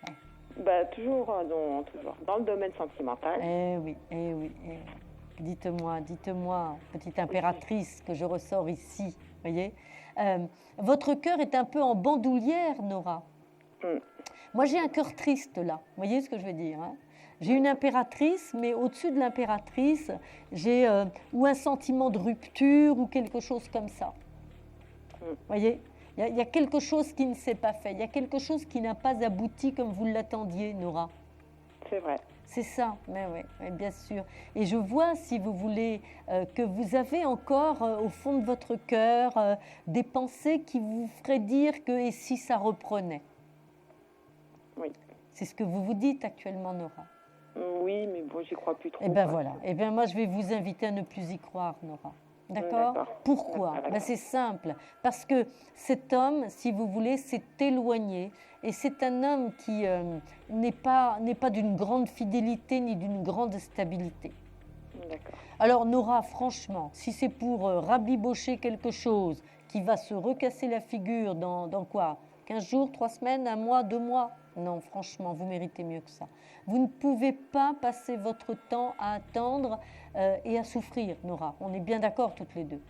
Bah, toujours dans le domaine sentimental. Eh oui. Dites-moi, petite impératrice que je ressors ici, voyez. Votre cœur est un peu en bandoulière, Nora. Moi, j'ai un cœur triste, là. Vous voyez ce que je veux dire, hein? J'ai une impératrice, mais au-dessus de l'impératrice, j'ai ou un sentiment de rupture ou quelque chose comme ça. Vous voyez, il y a quelque chose qui ne s'est pas fait. Il y a quelque chose qui n'a pas abouti comme vous l'attendiez, Nora. C'est vrai. C'est ça, mais oui, bien sûr. Et je vois, si vous voulez, que vous avez encore au fond de votre cœur des pensées qui vous feraient dire que et si ça reprenait? Oui. C'est ce que vous vous dites actuellement, Nora. Oui, mais bon, j'y crois plus trop. Eh bien voilà. Eh bien moi, je vais vous inviter à ne plus y croire, Nora. D'accord? Pourquoi? Ben, c'est simple. Parce que cet homme, si vous voulez, s'est éloigné. Et c'est un homme qui n'est pas d'une grande fidélité ni d'une grande stabilité. D'accord. Alors Nora, franchement, si c'est pour rabibocher quelque chose qui va se recasser la figure dans quoi? 15 jours, 3 semaines, 1 mois, 2 mois? Non, franchement, vous méritez mieux que ça. Vous ne pouvez pas passer votre temps à attendre et à souffrir, Nora. On est bien d'accord toutes les deux.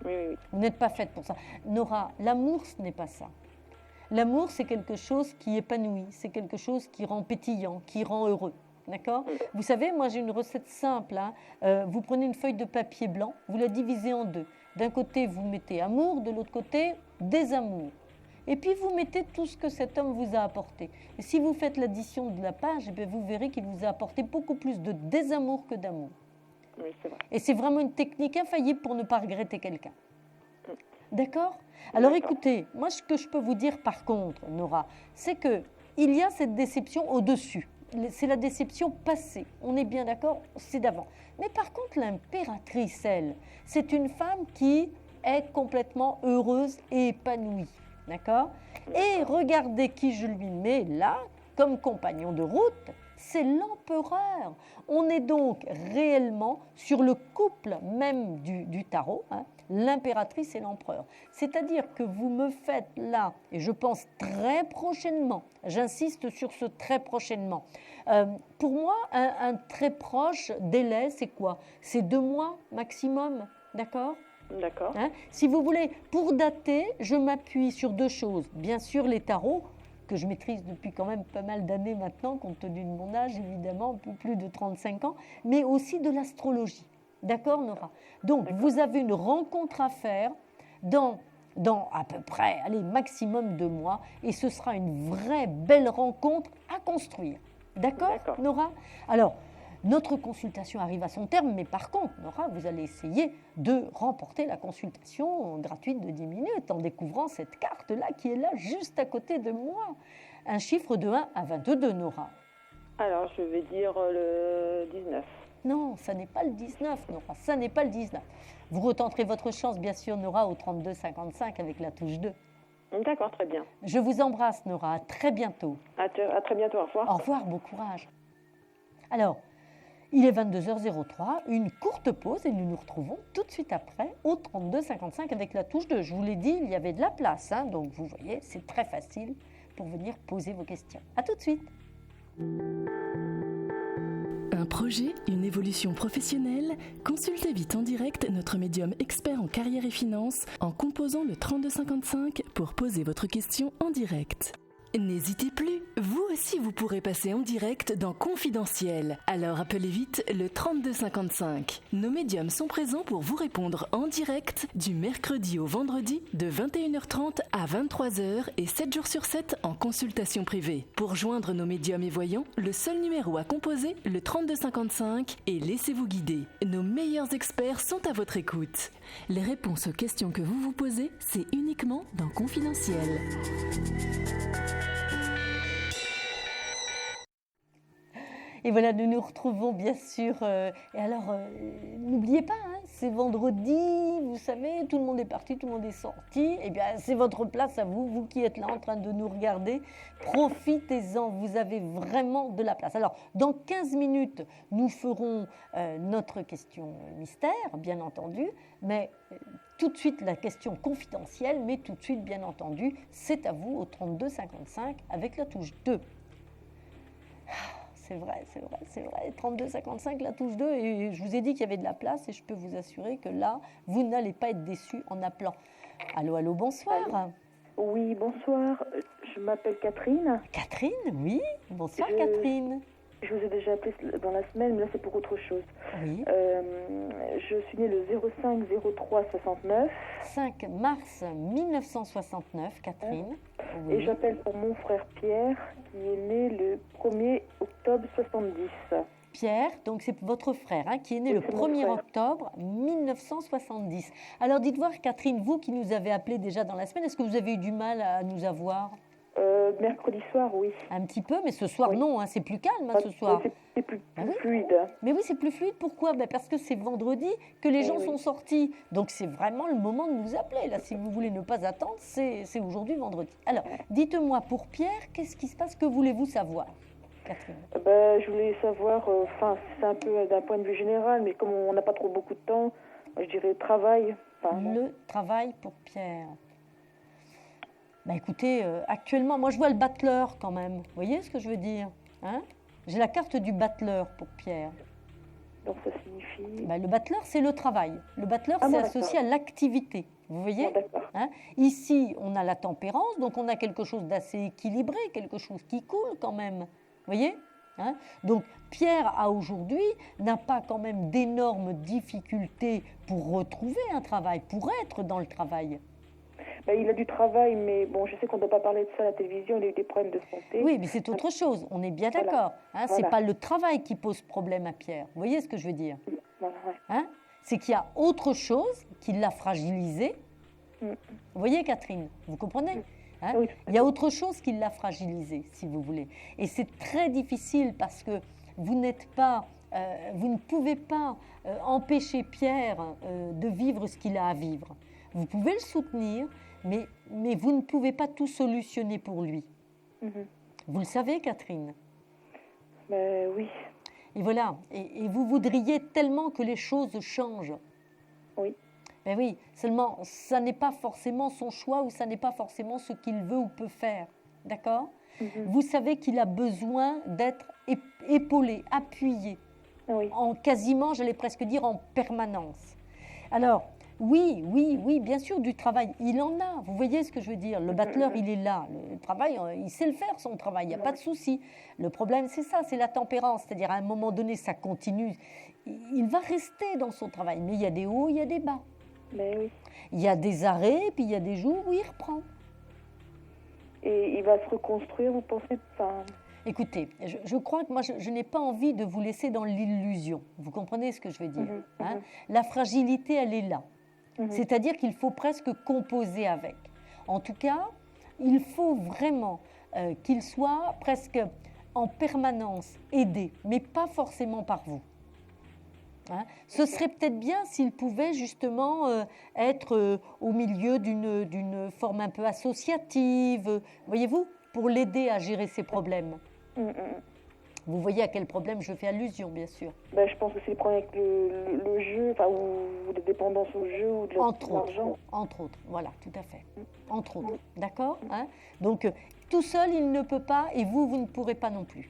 Oui. Vous n'êtes pas faite pour ça. Nora, l'amour, ce n'est pas ça. L'amour, c'est quelque chose qui épanouit, c'est quelque chose qui rend pétillant, qui rend heureux. D'accord? Vous savez, moi j'ai une recette simple. Vous prenez une feuille de papier blanc, vous la divisez en deux. D'un côté, vous mettez amour, de l'autre côté, désamour. Et puis vous mettez tout ce que cet homme vous a apporté. Et si vous faites l'addition de la page, vous verrez qu'il vous a apporté beaucoup plus de désamour que d'amour. Oui, c'est vrai. Et c'est vraiment une technique infaillible pour ne pas regretter quelqu'un. D'accord? Alors écoutez, moi ce que je peux vous dire par contre, Nora, c'est qu'il y a cette déception au-dessus. C'est la déception passée. On est bien d'accord, c'est d'avant. Mais par contre, l'impératrice, elle, c'est une femme qui est complètement heureuse et épanouie. D'accord? Et regardez qui je lui mets là, comme compagnon de route, c'est l'empereur. On est donc réellement sur le couple même du tarot, l'impératrice et l'empereur. C'est-à-dire que vous me faites là, et je pense très prochainement, j'insiste sur ce très prochainement, pour moi, un très proche délai, c'est quoi? C'est 2 mois maximum, d'accord? D'accord. Si vous voulez, pour dater, je m'appuie sur 2 choses. Bien sûr, les tarots, que je maîtrise depuis quand même pas mal d'années maintenant, compte tenu de mon âge, évidemment, un peu plus de 35 ans, mais aussi de l'astrologie. D'accord, Nora? Donc, vous avez une rencontre à faire dans à peu près, allez, maximum 2 mois, et ce sera une vraie belle rencontre à construire. D'accord, Nora? Alors, notre consultation arrive à son terme, mais par contre, Nora, vous allez essayer de remporter la consultation gratuite de 10 minutes en découvrant cette carte-là qui est là, juste à côté de moi. Un chiffre de 1 à 22, Nora. Alors, je vais dire le 19. Non, ça n'est pas le 19, Nora, ça n'est pas le 19. Vous retenterez votre chance, bien sûr, Nora, au 32-55 avec la touche 2. D'accord, très bien. Je vous embrasse, Nora, à très bientôt. À très bientôt, au revoir. Au revoir, bon courage. Alors, il est 22h03, une courte pause et nous nous retrouvons tout de suite après au 32-55 avec la touche 2. Je vous l'ai dit, il y avait de la place, donc vous voyez, c'est très facile pour venir poser vos questions. À tout de suite. Un projet, une évolution professionnelle? Consultez vite en direct notre médium expert en carrière et finances en composant le 3255 pour poser votre question en direct. N'hésitez plus, vous aussi vous pourrez passer en direct dans Confidentiel. Alors appelez vite le 3255. Nos médiums sont présents pour vous répondre en direct du mercredi au vendredi de 21h30 à 23h et 7 jours sur 7 en consultation privée. Pour joindre nos médiums et voyants, le seul numéro à composer, le 3255, et laissez-vous guider. Nos meilleurs experts sont à votre écoute. Les réponses aux questions que vous vous posez, c'est uniquement dans Confidentiel. Et voilà, nous nous retrouvons bien sûr. Et alors, n'oubliez pas, c'est vendredi, vous savez, tout le monde est parti, tout le monde est sorti. Eh bien, c'est votre place à vous, vous qui êtes là en train de nous regarder. Profitez-en, vous avez vraiment de la place. Alors, dans 15 minutes, nous ferons notre question mystère, bien entendu, mais tout de suite la question confidentielle, mais tout de suite, bien entendu, c'est à vous au 3255 avec la touche 2. C'est vrai. 32-55, la touche 2. Et je vous ai dit qu'il y avait de la place et je peux vous assurer que là, vous n'allez pas être déçus en appelant. Allô, bonsoir. Allô. Oui, bonsoir. Je m'appelle Catherine. Catherine, oui. Bonsoir, Catherine. je vous ai déjà appelé dans la semaine, mais là c'est pour autre chose. Oui. Je suis née le 05-03-69. 5 mars 1969, Catherine. Et j'appelle pour mon frère Pierre, qui est né le 1er octobre 70. Pierre, donc c'est votre frère qui est né le c'est mon 1er frère. octobre 1970. Alors dites voir, Catherine, vous qui nous avez appelé déjà dans la semaine, est-ce que vous avez eu du mal à nous avoir? Mercredi soir, oui. Un petit peu, mais ce soir Oui. non, c'est plus calme ce soir. C'est plus Ah oui. fluide. Mais oui, c'est plus fluide. Pourquoi? Parce que c'est vendredi que les gens oui. sont sortis. Donc c'est vraiment le moment de nous appeler. Là, si vous voulez ne pas attendre, c'est aujourd'hui vendredi. Alors, dites-moi pour Pierre, qu'est-ce qui se passe? Que voulez-vous savoir, Catherine? Je voulais savoir, c'est un peu d'un point de vue général, mais comme on n'a pas trop beaucoup de temps, je dirais travail. Le travail pour Pierre. Écoutez, actuellement, moi je vois le battleur quand même. Vous voyez ce que je veux dire, J'ai la carte du battleur pour Pierre. Donc ça signifie... Le battleur, c'est le travail. Le battleur, c'est associé à l'activité. Vous voyez, Ici, on a la tempérance, donc on a quelque chose d'assez équilibré, quelque chose qui coule quand même. Vous voyez, Donc Pierre, à aujourd'hui, n'a pas quand même d'énormes difficultés pour retrouver un travail, pour être dans le travail. Il a du travail, mais bon, je sais qu'on ne doit pas parler de ça à la télévision, il a eu des problèmes de santé. Oui, mais c'est autre chose, on est bien d'accord. Ce n'est pas le travail qui pose problème à Pierre. Vous voyez ce que je veux dire? C'est qu'il y a autre chose qui l'a fragilisé. Vous voyez, Catherine, vous comprenez? Oui. Il y a autre chose qui l'a fragilisé, si vous voulez. Et c'est très difficile parce que vous ne pouvez pas empêcher Pierre de vivre ce qu'il a à vivre. Vous pouvez le soutenir, mais vous ne pouvez pas tout solutionner pour lui. Vous le savez, Catherine? Oui. Et voilà. Et vous voudriez tellement que les choses changent. Oui. Oui, seulement, ça n'est pas forcément son choix ou ça n'est pas forcément ce qu'il veut ou peut faire. D'accord? Vous savez qu'il a besoin d'être épaulé, appuyé. Oui. En quasiment, j'allais presque dire, en permanence. Alors, oui, bien sûr, du travail, il en a. Vous voyez ce que je veux dire? Le battleur, il est là. Le travail, il sait le faire, son travail, il n'y a pas de souci. Le problème, c'est ça, c'est la tempérance. C'est-à-dire, à un moment donné, ça continue. Il va rester dans son travail, mais il y a des hauts, il y a des bas. Oui. Il y a des arrêts, puis il y a des jours où il reprend. Et il va se reconstruire, vous pensez? Écoutez, je crois que moi, je n'ai pas envie de vous laisser dans l'illusion. Vous comprenez ce que je veux dire? La fragilité, elle est là. C'est-à-dire qu'il faut presque composer avec. En tout cas, il faut vraiment qu'il soit presque en permanence aidé, mais pas forcément par vous. Ce serait peut-être bien s'il pouvait justement être au milieu d'une forme un peu associative, voyez-vous, pour l'aider à gérer ses problèmes. Vous voyez à quel problème je fais allusion, bien sûr. Je pense que c'est le problème avec le jeu, ou de dépendance au jeu, ou de l'argent. Entre autres, voilà, tout à fait. Entre autres, d'accord? Donc, tout seul, il ne peut pas, et vous ne pourrez pas non plus.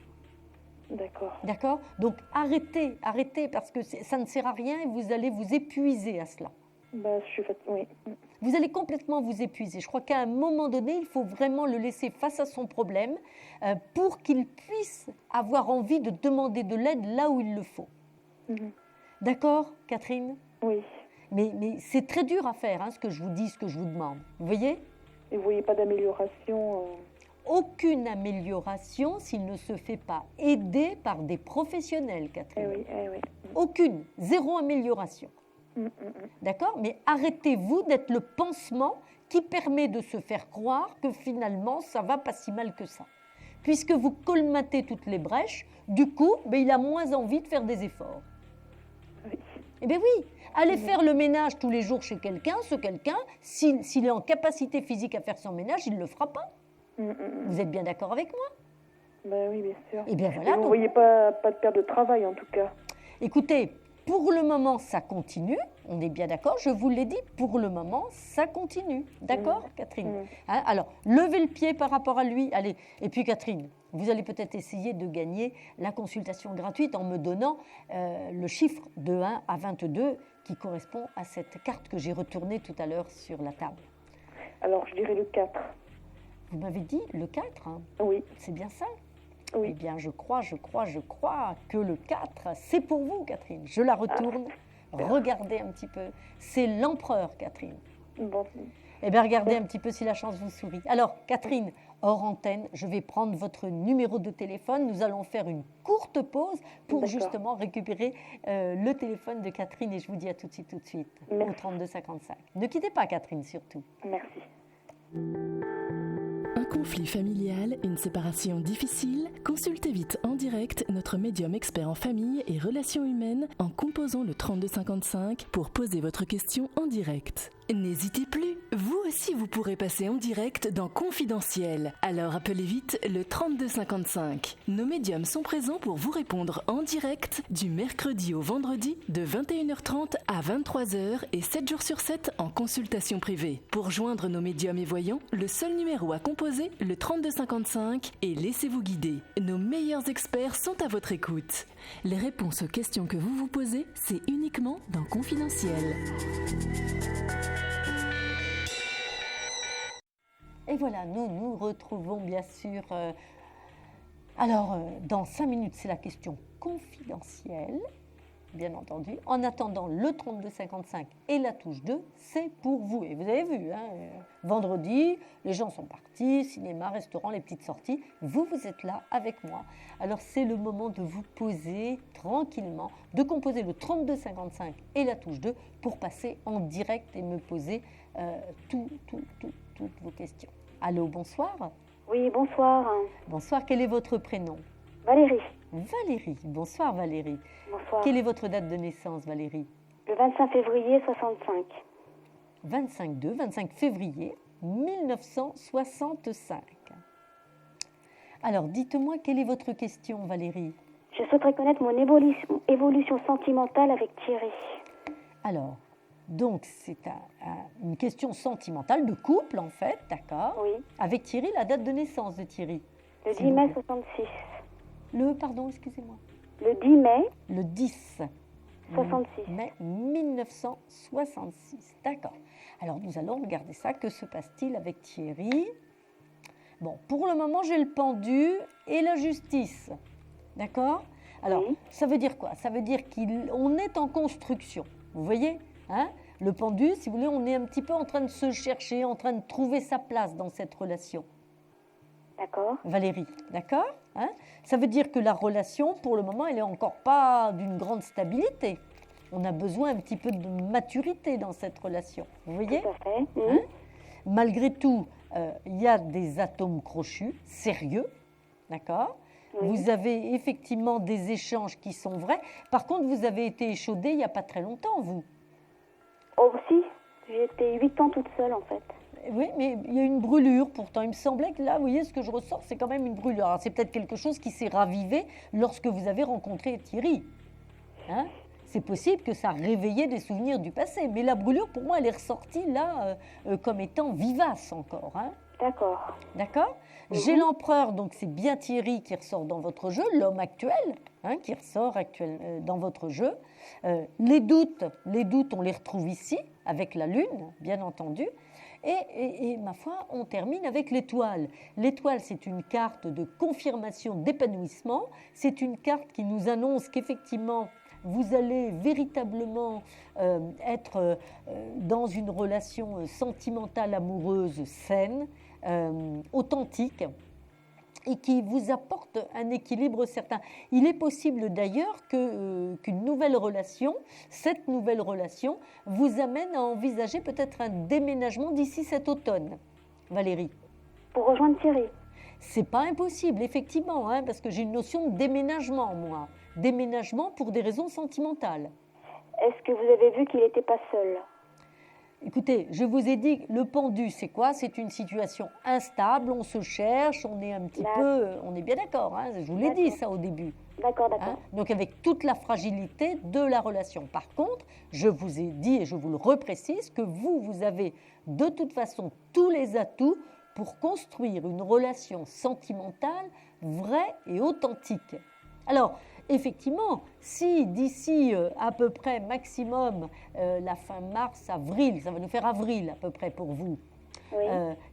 D'accord. D'accord? Donc, arrêtez, parce que ça ne sert à rien et vous allez vous épuiser à cela. Je suis oui. Vous allez complètement vous épuiser. Je crois qu'à un moment donné, il faut vraiment le laisser face à son problème pour qu'il puisse avoir envie de demander de l'aide là où il le faut. D'accord, Catherine? Oui. Mais c'est très dur à faire, ce que je vous dis, ce que je vous demande. Vous voyez? Et vous ne voyez pas d'amélioration Aucune amélioration s'il ne se fait pas aider par des professionnels, Catherine. Oui. Aucune. Zéro amélioration. D'accord? Mais arrêtez-vous d'être le pansement qui permet de se faire croire que finalement, ça ne va pas si mal que ça. Puisque vous colmatez toutes les brèches, du coup, il a moins envie de faire des efforts. Oui. Eh bien oui, allez faire le ménage tous les jours chez quelqu'un, s'il est en capacité physique à faire son ménage, il ne le fera pas. Vous êtes bien d'accord avec moi? Oui, bien sûr. Eh bien voilà. Vous ne voyez pas de perte de travail, en tout cas? Écoutez, pour le moment, ça continue. On est bien d'accord, je vous l'ai dit, pour le moment, ça continue. D'accord, Catherine? Alors, levez le pied par rapport à lui. Allez. Et puis, Catherine, vous allez peut-être essayer de gagner la consultation gratuite en me donnant le chiffre de 1 à 22 qui correspond à cette carte que j'ai retournée tout à l'heure sur la table. Alors, je dirais le 4. Vous m'avez dit le 4 Oui. C'est bien ça? Eh bien, je crois que le 4, c'est pour vous, Catherine. Je la retourne. Regardez un petit peu. C'est l'empereur, Catherine. Bon. Eh bien, regardez un petit peu si la chance vous sourit. Alors, Catherine, hors antenne, je vais prendre votre numéro de téléphone. Nous allons faire une courte pause pour justement récupérer le téléphone de Catherine. Et je vous dis à tout de suite, au 32 55. Ne quittez pas, Catherine, surtout. Merci. Un conflit familial, une séparation difficile? Consultez vite en direct notre médium expert en famille et relations humaines en composant le 3255 pour poser votre question en direct. N'hésitez plus, vous aussi vous pourrez passer en direct dans Confidentiel. Alors appelez vite le 3255. Nos médiums sont présents pour vous répondre en direct du mercredi au vendredi de 21h30 à 23h et 7 jours sur 7 en consultation privée. Pour joindre nos médiums et voyants, le seul numéro à composer, le 3255, et laissez-vous guider. Nos meilleurs experts sont à votre écoute. Les réponses aux questions que vous vous posez, c'est uniquement dans Confidentiel. Et voilà, nous nous retrouvons bien sûr. Dans 5 minutes, c'est la question confidentielle, bien entendu. En attendant, le 3255 et la touche 2, c'est pour vous. Et vous avez vu, vendredi, les gens sont partis, cinéma, restaurant, les petites sorties. Vous êtes là avec moi. Alors, c'est le moment de vous poser tranquillement, de composer le 3255 et la touche 2 pour passer en direct et me poser toutes vos questions. Allô, bonsoir. Oui, bonsoir. Bonsoir, quel est votre prénom? Valérie. Valérie, bonsoir Valérie. Bonsoir. Quelle est votre date de naissance, Valérie? Le 25 février 65. 25 février 1965. Alors, dites-moi, quelle est votre question, Valérie? Je souhaiterais connaître mon évolution sentimentale avec Thierry. Alors, donc, c'est une question sentimentale, de couple, en fait, d'accord? Oui. Avec Thierry, la date de naissance de Thierry? Le 10 mai 66. Pardon, excusez-moi. Le 10 mai. Le 10 66. mai 1966, d'accord. Alors, nous allons regarder ça. Que se passe-t-il avec Thierry? Bon, pour le moment, j'ai le pendu et la justice, d'accord? Alors, ça veut dire quoi? Ça veut dire qu'on est en construction, vous voyez? Le pendu, si vous voulez, on est un petit peu en train de se chercher, en train de trouver sa place dans cette relation. D'accord. Valérie, d'accord? Ça veut dire que la relation, pour le moment, elle n'est encore pas d'une grande stabilité. On a besoin un petit peu de maturité dans cette relation, vous voyez? Tout à fait. Malgré tout, il y a des atomes crochus, sérieux, d'accord? Vous avez effectivement des échanges qui sont vrais. Par contre, vous avez été échaudée il n'y a pas très longtemps, vous. Oh, si. J'ai été 8 ans toute seule, en fait. Oui, mais il y a une brûlure pourtant. Il me semblait que là, vous voyez, ce que je ressors, c'est quand même une brûlure. Alors, c'est peut-être quelque chose qui s'est ravivé lorsque vous avez rencontré Thierry. C'est possible que ça a réveillé des souvenirs du passé. Mais la brûlure, pour moi, elle est ressortie là comme étant vivace encore. D'accord. D'accord. J'ai l'empereur, donc c'est bien Thierry qui ressort dans votre jeu, l'homme actuel, qui ressort dans votre jeu. Les doutes, on les retrouve ici, avec la lune, bien entendu. Et ma foi, on termine avec l'étoile. L'étoile, c'est une carte de confirmation d'épanouissement. C'est une carte qui nous annonce qu'effectivement, vous allez véritablement être dans une relation sentimentale, amoureuse, saine, authentique, et qui vous apporte un équilibre certain. Il est possible d'ailleurs qu'une nouvelle relation, cette nouvelle relation, vous amène à envisager peut-être un déménagement d'ici cet automne, Valérie. Pour rejoindre Thierry? C'est pas impossible, effectivement, parce que j'ai une notion de déménagement, moi. Déménagement pour des raisons sentimentales. Est-ce que vous avez vu qu'il n'était pas seul? Écoutez, je vous ai dit, le pendu, c'est quoi? C'est une situation infstable, on se cherche, on est un petit peu... On est bien d'accord, je vous l'ai dit ça au début. D'accord. Donc avec toute la fragilité de la relation. Par contre, je vous ai dit, et je vous le reprécise, que vous avez de toute façon tous les atouts pour construire une relation sentimentale vraie et authentique. Alors, effectivement, si d'ici à peu près maximum la fin mars, avril, ça va nous faire avril à peu près pour vous, Oui.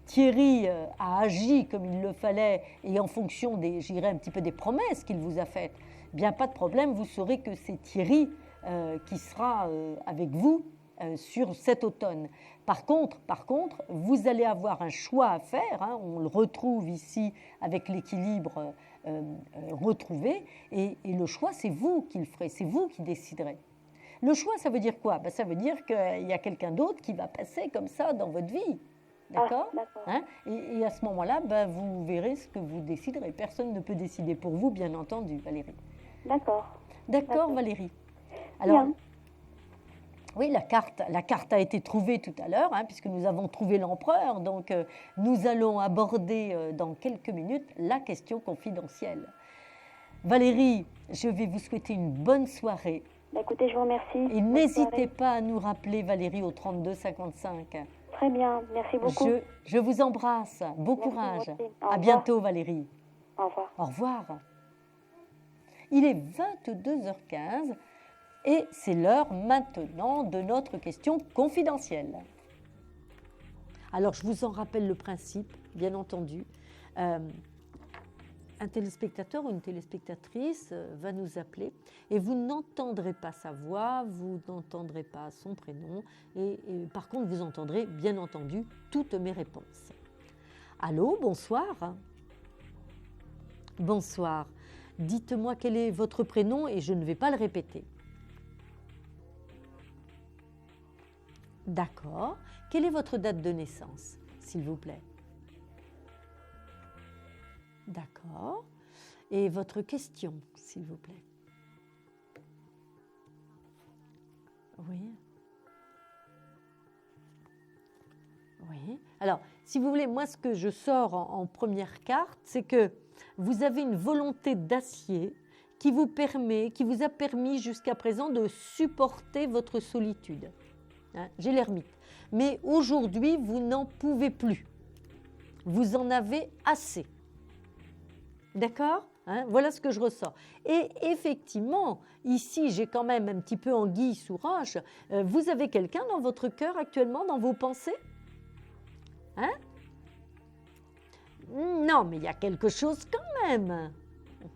Thierry a agi comme il le fallait et en fonction des, j'irais un petit peu des promesses qu'il vous a faites, bien pas de problème, vous saurez que c'est Thierry qui sera avec vous sur cet automne. Par contre, vous allez avoir un choix à faire, hein, on le retrouve ici avec l'équilibre retrouvé, et le choix, c'est vous qui le ferez, c'est vous qui déciderez. Le choix, ça veut dire quoi? Ben, ça veut dire qu'il y a quelqu'un d'autre qui va passer comme ça dans votre vie. D'accord, hein? Et à ce moment-là, ben, vous verrez ce que vous déciderez. Personne ne peut décider pour vous, bien entendu, Valérie. D'accord, Valérie. Alors, bien. Oui, la carte a été trouvée tout à l'heure, hein, puisque nous avons trouvé l'empereur. Donc, nous allons aborder dans quelques minutes la question confidentielle. Valérie, je vais vous souhaiter une bonne soirée. Écoutez, je vous remercie. Et n'hésitez pas à nous rappeler, Valérie, au 32 55. Très bien, merci beaucoup. Je vous embrasse. Bon courage. À bientôt, Valérie. Au revoir. Au revoir. Il est 22h15 et c'est l'heure maintenant de notre question confidentielle. Alors, je vous en rappelle le principe, bien entendu. Un téléspectateur ou une téléspectatrice va nous appeler et vous n'entendrez pas sa voix, vous n'entendrez pas son prénom et par contre, vous entendrez bien entendu toutes mes réponses. Allô, bonsoir. Bonsoir. Dites-moi quel est votre prénom et je ne vais pas le répéter. D'accord. Quelle est votre date de naissance, s'il vous plaît? D'accord. Et votre question, s'il vous plaît? Oui. Oui. Alors, si vous voulez, moi, ce que je sors en première carte, c'est que vous avez une volonté d'acier qui vous a permis jusqu'à présent de supporter votre solitude. Hein, j'ai l'ermite. Mais aujourd'hui, vous n'en pouvez plus. Vous en avez assez. D'accord, hein, voilà ce que je ressens. Et effectivement, ici, j'ai quand même un petit peu anguille sous roche. Vous avez quelqu'un dans votre cœur actuellement, dans vos pensées? Hein? Non, mais il y a quelque chose quand même.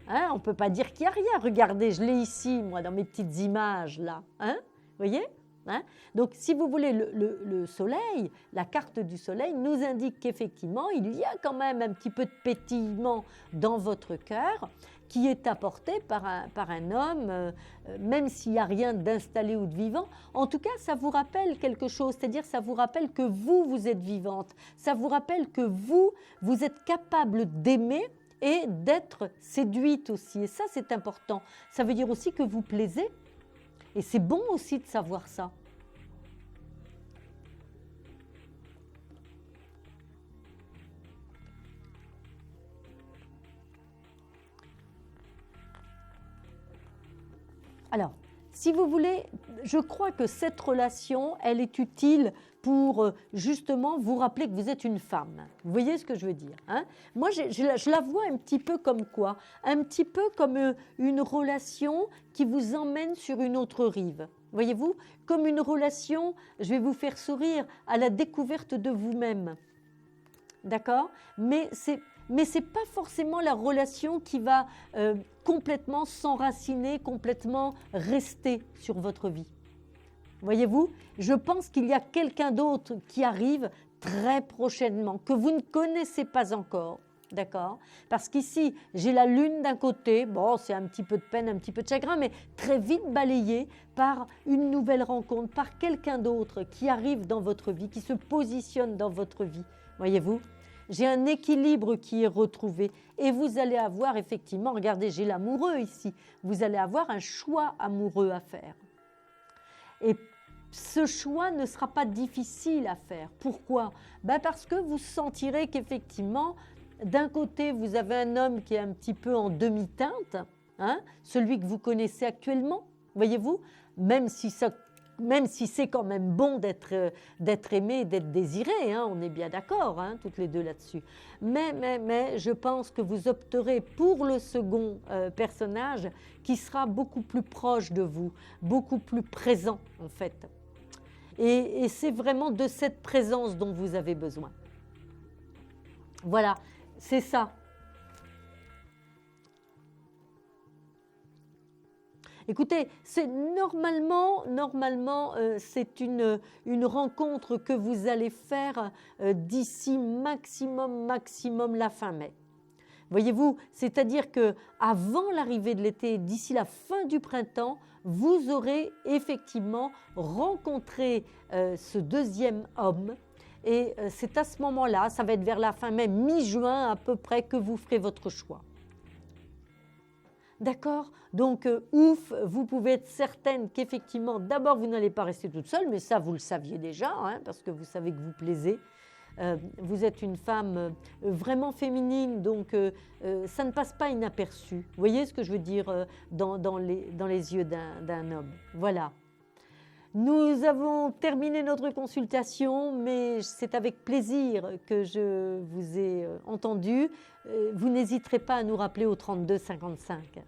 Hein, on ne peut pas dire qu'il n'y a rien. Regardez, je l'ai ici, moi, dans mes petites images, là. Hein, vous voyez? Hein? Donc, si vous voulez, le soleil, la carte du soleil nous indique qu'effectivement, il y a quand même un petit peu de pétillement dans votre cœur qui est apporté par un homme, même s'il n'y a rien d'installé ou de vivant. En tout cas, ça vous rappelle quelque chose, c'est-à-dire ça vous rappelle que vous êtes vivante, ça vous rappelle que vous êtes capable d'aimer et d'être séduite aussi. Et ça, c'est important. Ça veut dire aussi que vous plaisez. Et c'est bon aussi de savoir ça. Alors, si vous voulez, je crois que cette relation, elle est utile pour justement vous rappeler que vous êtes une femme. Vous voyez ce que je veux dire, hein? Moi, je la vois un petit peu comme quoi? Un petit peu comme une relation qui vous emmène sur une autre rive. Voyez-vous? Comme une relation, je vais vous faire sourire, à la découverte de vous-même. D'accord? Mais c'est pas forcément la relation qui va complètement s'enraciner, complètement rester sur votre vie. Voyez-vous, je pense qu'il y a quelqu'un d'autre qui arrive très prochainement, que vous ne connaissez pas encore, d'accord? Parce qu'ici, j'ai la lune d'un côté, bon, c'est un petit peu de peine, un petit peu de chagrin, mais très vite balayé par une nouvelle rencontre, par quelqu'un d'autre qui arrive dans votre vie, qui se positionne dans votre vie, voyez-vous? J'ai un équilibre qui est retrouvé et vous allez avoir effectivement, regardez, j'ai l'amoureux ici, vous allez avoir un choix amoureux à faire. Et ce choix ne sera pas difficile à faire. Pourquoi? Ben parce que vous sentirez qu'effectivement, d'un côté, vous avez un homme qui est un petit peu en demi-teinte, hein, celui que vous connaissez actuellement, voyez-vous, même si c'est quand même bon d'être aimé et d'être désiré, hein, on est bien d'accord, hein, toutes les deux là-dessus. Mais je pense que vous opterez pour le second personnage qui sera beaucoup plus proche de vous, beaucoup plus présent en fait. Et c'est vraiment de cette présence dont vous avez besoin. Voilà, c'est ça. Écoutez, c'est normalement, c'est une rencontre que vous allez faire d'ici maximum la fin mai. Voyez-vous, c'est-à-dire que avant l'arrivée de l'été, d'ici la fin du printemps, vous aurez effectivement rencontré ce deuxième homme. Et c'est à ce moment-là, ça va être vers la fin mai, mi-juin à peu près, que vous ferez votre choix. D'accord? Donc, ouf, vous pouvez être certaine qu'effectivement, d'abord, vous n'allez pas rester toute seule, mais ça, vous le saviez déjà, hein, parce que vous savez que vous plaisez. Vous êtes une femme vraiment féminine, donc ça ne passe pas inaperçu. Vous voyez ce que je veux dire dans les yeux d'un homme? Voilà. Nous avons terminé notre consultation, mais c'est avec plaisir que je vous ai entendu. Vous n'hésiterez pas à nous rappeler au 32 55.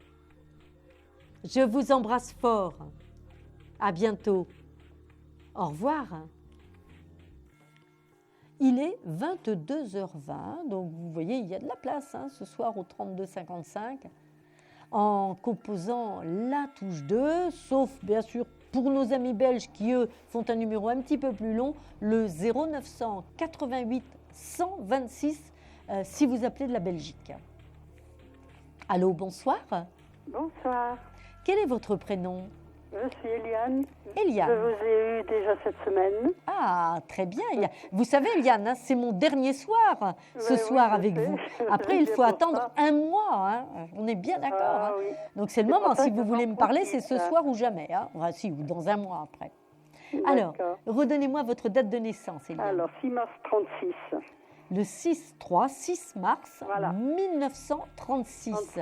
Je vous embrasse fort. À bientôt. Au revoir. Il est 22h20, donc vous voyez, il y a de la place hein, ce soir au 32 55 en composant la touche 2, sauf bien sûr pour nos amis belges qui, eux, font un numéro un petit peu plus long, le 0900 88 126 si vous appelez de la Belgique. Allô, bonsoir. Bonsoir. Quel est votre prénom? Je suis Eliane. Eliane. Je vous ai eu déjà cette semaine. Ah, très bien. Vous savez, Eliane, hein, c'est mon dernier soir, ce soir avec vous. Après, il faut attendre un mois. Hein. On est bien d'accord. Hein. Oui. Donc, c'est le moment. Si vous voulez me parler, c'est ce soir ou jamais. Hein. Enfin, si, ou dans un mois après. Alors, redonnez-moi votre date de naissance, Eliane. Alors, 6 mars 36. Le 6 mars voilà. 1936. 36.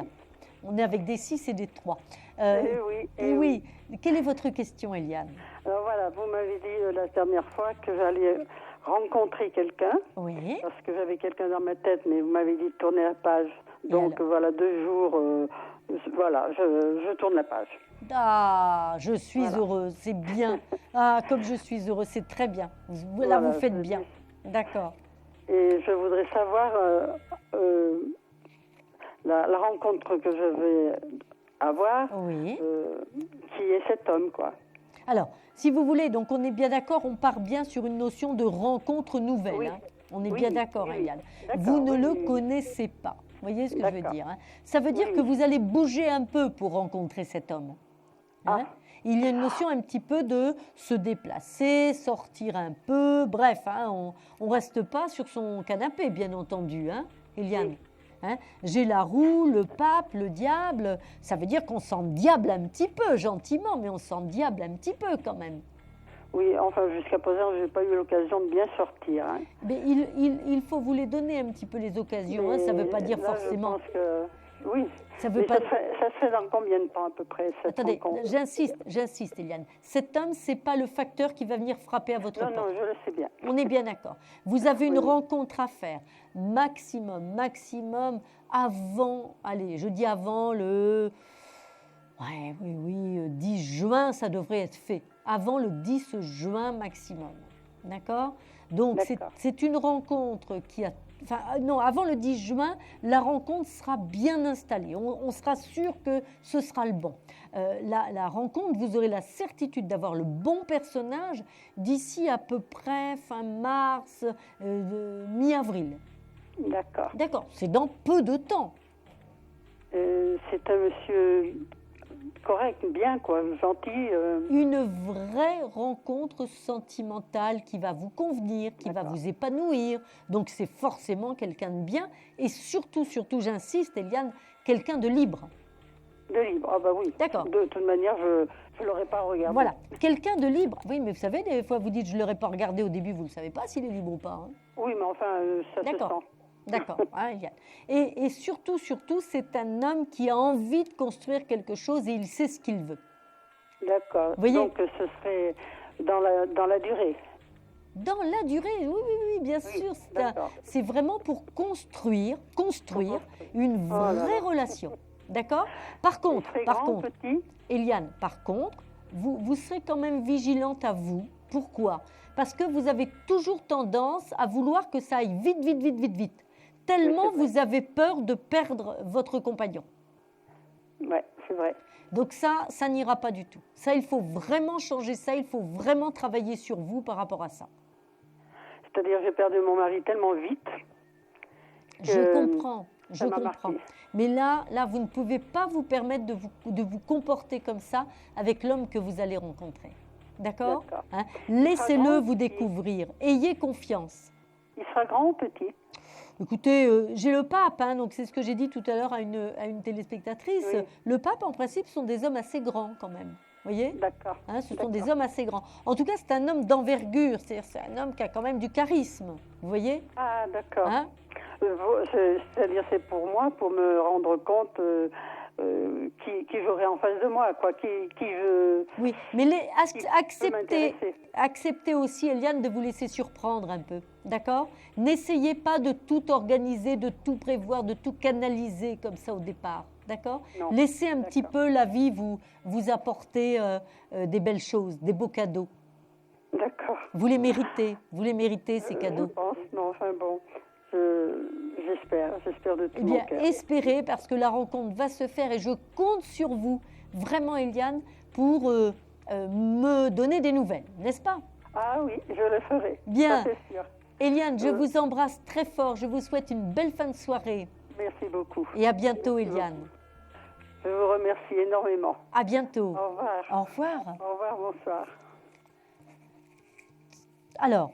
On est avec des 6 et des 3. Oui. Quelle est votre question, Eliane? Alors voilà, vous m'avez dit la dernière fois que j'allais rencontrer quelqu'un. Oui. Parce que j'avais quelqu'un dans ma tête, mais vous m'avez dit de tourner la page. Donc voilà, 2 jours, voilà, je tourne la page. Ah, je suis heureuse, c'est bien. Ah, comme je suis heureuse, c'est très bien. Là, vous faites bien. D'accord. Et je voudrais savoir la rencontre que je vais avoir, qui est cet homme, quoi. Alors, si vous voulez, donc on est bien d'accord, on part bien sur une notion de rencontre nouvelle. Oui. Hein. On est bien d'accord, Eliane. Vous ne le connaissez pas. Vous voyez ce que je veux dire hein. Ça veut dire que vous allez bouger un peu pour rencontrer cet homme. Hein. Il y a une notion un petit peu de se déplacer, sortir un peu, bref, hein, on ne reste pas sur son canapé, bien entendu, hein, Eliane. Hein, j'ai la roue, le pape, le diable, ça veut dire qu'on s'endiable un petit peu, gentiment, mais on s'endiable un petit peu quand même. Oui, enfin, jusqu'à présent, je n'ai pas eu l'occasion de bien sortir. Hein. Mais il faut vous les donner un petit peu, les occasions, hein, ça ne veut pas dire là, forcément... Je pense que... Oui, ça veut pas... ça se fait dans combien de temps à peu près cette Attendez, rencontre? j'insiste, Eliane. Cet homme, ce n'est pas le facteur qui va venir frapper à votre porte. Non, je le sais bien. On est bien d'accord. Vous avez une rencontre à faire, maximum, avant, allez, je dis avant le... Oui, 10 juin, ça devrait être fait. Avant le 10 juin maximum. D'accord? Donc, c'est une rencontre qui a... Enfin, non, avant le 10 juin, la rencontre sera bien installée. On sera sûr que ce sera le bon. La rencontre, vous aurez la certitude d'avoir le bon personnage d'ici à peu près fin mars, mi-avril. D'accord. D'accord, c'est dans peu de temps. C'est un monsieur correct, bien, quoi, gentil. Une vraie rencontre sentimentale qui va vous convenir, qui va vous épanouir. Donc, c'est forcément quelqu'un de bien. Et surtout, j'insiste, Eliane, quelqu'un de libre. De libre, ah bah oui. D'accord. De toute manière, je ne l'aurais pas regardé. Voilà, quelqu'un de libre. Oui, mais vous savez, des fois, vous dites, je ne l'aurais pas regardé au début, vous ne savez pas s'il est libre ou pas. Hein. Oui, mais enfin, ça se sent. D'accord. Hein, et surtout, c'est un homme qui a envie de construire quelque chose et il sait ce qu'il veut. D'accord. Donc, ce serait dans la durée. Dans la durée, oui, bien sûr. C'est vraiment pour construire une vraie relation. D'accord ? Par contre, Eliane, vous serez quand même vigilante à vous. Pourquoi ? Parce que vous avez toujours tendance à vouloir que ça aille vite. tellement Oui, c'est vous avez peur de perdre votre compagnon. Ouais, c'est vrai. Donc ça n'ira pas du tout. Ça, il faut vraiment changer ça, il faut vraiment travailler sur vous par rapport à ça. C'est-à-dire, j'ai perdu mon mari tellement vite. Je comprends. ça Je m'a comprends. marqué. Mais là, vous ne pouvez pas vous permettre de vous comporter comme ça avec l'homme que vous allez rencontrer. D'accord, D'accord. hein? Laissez-le grand, vous petit. découvrir. Ayez confiance. Il sera grand ou petit? Écoutez, j'ai le pape, hein, donc c'est ce que j'ai dit tout à l'heure à une téléspectatrice. Oui. Le pape, en principe, sont des hommes assez grands quand même. Vous voyez, D'accord. hein, ce sont D'accord. des hommes assez grands. En tout cas, c'est un homme d'envergure, c'est-à-dire c'est un homme qui a quand même du charisme. Vous voyez, Ah, d'accord. hein? C'est-à-dire, c'est pour moi, pour me rendre compte qui j'aurai en face de moi, quoi, qui je... Oui, mais qui peut m'intéresser. acceptez aussi, Eliane, de vous laisser surprendre un peu, d'accord? N'essayez pas de tout organiser, de tout prévoir, de tout canaliser comme ça au départ, d'accord? Non, Laissez un petit d'accord. peu la vie vous apporter des belles choses, des beaux cadeaux. D'accord. Vous les méritez ces Je cadeaux. pense, mais enfin bon, j'espère de tout Eh mon bien, cœur. espérez, parce que la rencontre va se faire et je compte sur vous, vraiment, Eliane, pour me donner des nouvelles, n'est-ce pas? Ah oui, je le ferai. Bien. Ça, c'est sûr. Eliane, je vous embrasse très fort. Je vous souhaite une belle fin de soirée. Merci beaucoup. Et à bientôt, Merci Eliane. Je vous remercie énormément. À bientôt. Au revoir. Au revoir. Au revoir, bonsoir. Alors,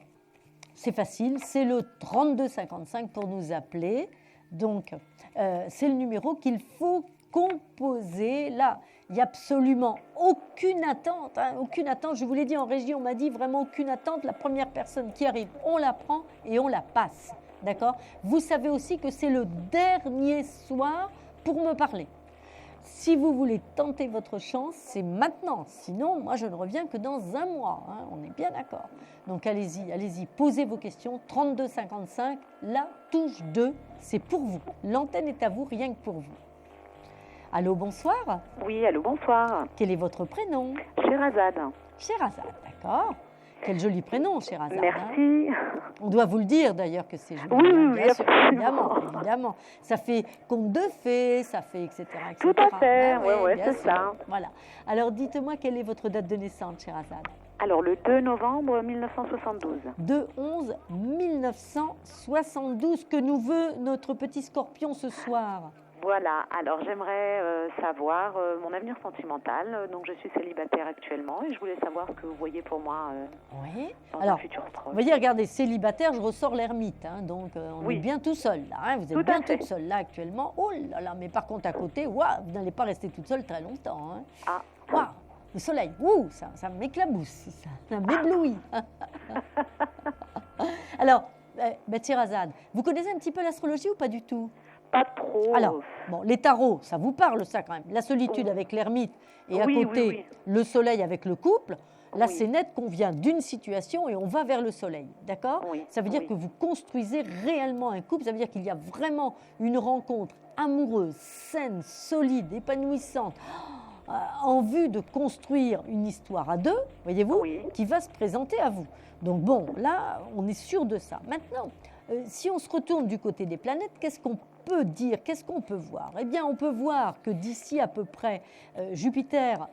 c'est facile, c'est le 3255 pour nous appeler. Donc, c'est le numéro qu'il faut composer. Là, il n'y a absolument aucune attente. Hein, aucune attente. Je vous l'ai dit en régie, on m'a dit vraiment aucune attente. La première personne qui arrive, on la prend et on la passe. D'accord? Vous savez aussi que c'est le dernier soir pour me parler. Si vous voulez tenter votre chance, c'est maintenant. Sinon, moi, je ne reviens que dans un mois. Hein, on est bien d'accord. Donc, allez-y, posez vos questions. 3255, la touche 2, c'est pour vous. L'antenne est à vous, rien que pour vous. Allô, bonsoir. Oui, allô, bonsoir. Quel est votre prénom? Sherazade. Sherazade, d'accord. Quel joli prénom, Sherazade. Merci. Hein. On doit vous le dire d'ailleurs que c'est joli. Oui, bien sûr, absolument. évidemment. Ça fait conte de fées, ça fait etc. Tout à fait, Ah oui, bien c'est sûr. ça. Voilà. Alors dites-moi quelle est votre date de naissance, Sherazade? Alors, le 2 novembre 1972. 2/11 1972. Que nous veut notre petit scorpion ce soir? Voilà, alors j'aimerais savoir mon avenir sentimental. Donc, je suis célibataire actuellement et je voulais savoir ce que vous voyez pour moi Oui. dans Alors, un futur proche. vous voyez, regardez, célibataire, je ressors l'ermite. Hein, donc, on Oui. est bien tout seul là. Hein, vous êtes Tout à bien fait. toute seule là actuellement. Oh là là, mais par contre, à côté, waouh, vous n'allez pas rester toute seule très longtemps. Hein. Ah, Waouh, le soleil, ça m'éclabousse, ça m'éblouit. Alors, Sherazade, vous connaissez un petit peu l'astrologie ou pas du tout? pas trop. Alors, bon, les tarots, ça vous parle ça quand même. La solitude avec l'ermite et à Oui, côté, oui. le soleil avec le couple. Là, Oui. c'est net qu'on vient d'une situation et on va vers le soleil, d'accord? Oui, Ça veut dire oui. que vous construisez réellement un couple, ça veut dire qu'il y a vraiment une rencontre amoureuse, saine, solide, épanouissante, en vue de construire une histoire à deux, voyez-vous, Oui. qui va se présenter à vous. Donc bon, là, on est sûr de ça. Maintenant, si on se retourne du côté des planètes, qu'est-ce qu'on peut dire, qu'est-ce qu'on peut voir? Eh bien, on peut voir que d'ici à peu près, Jupiter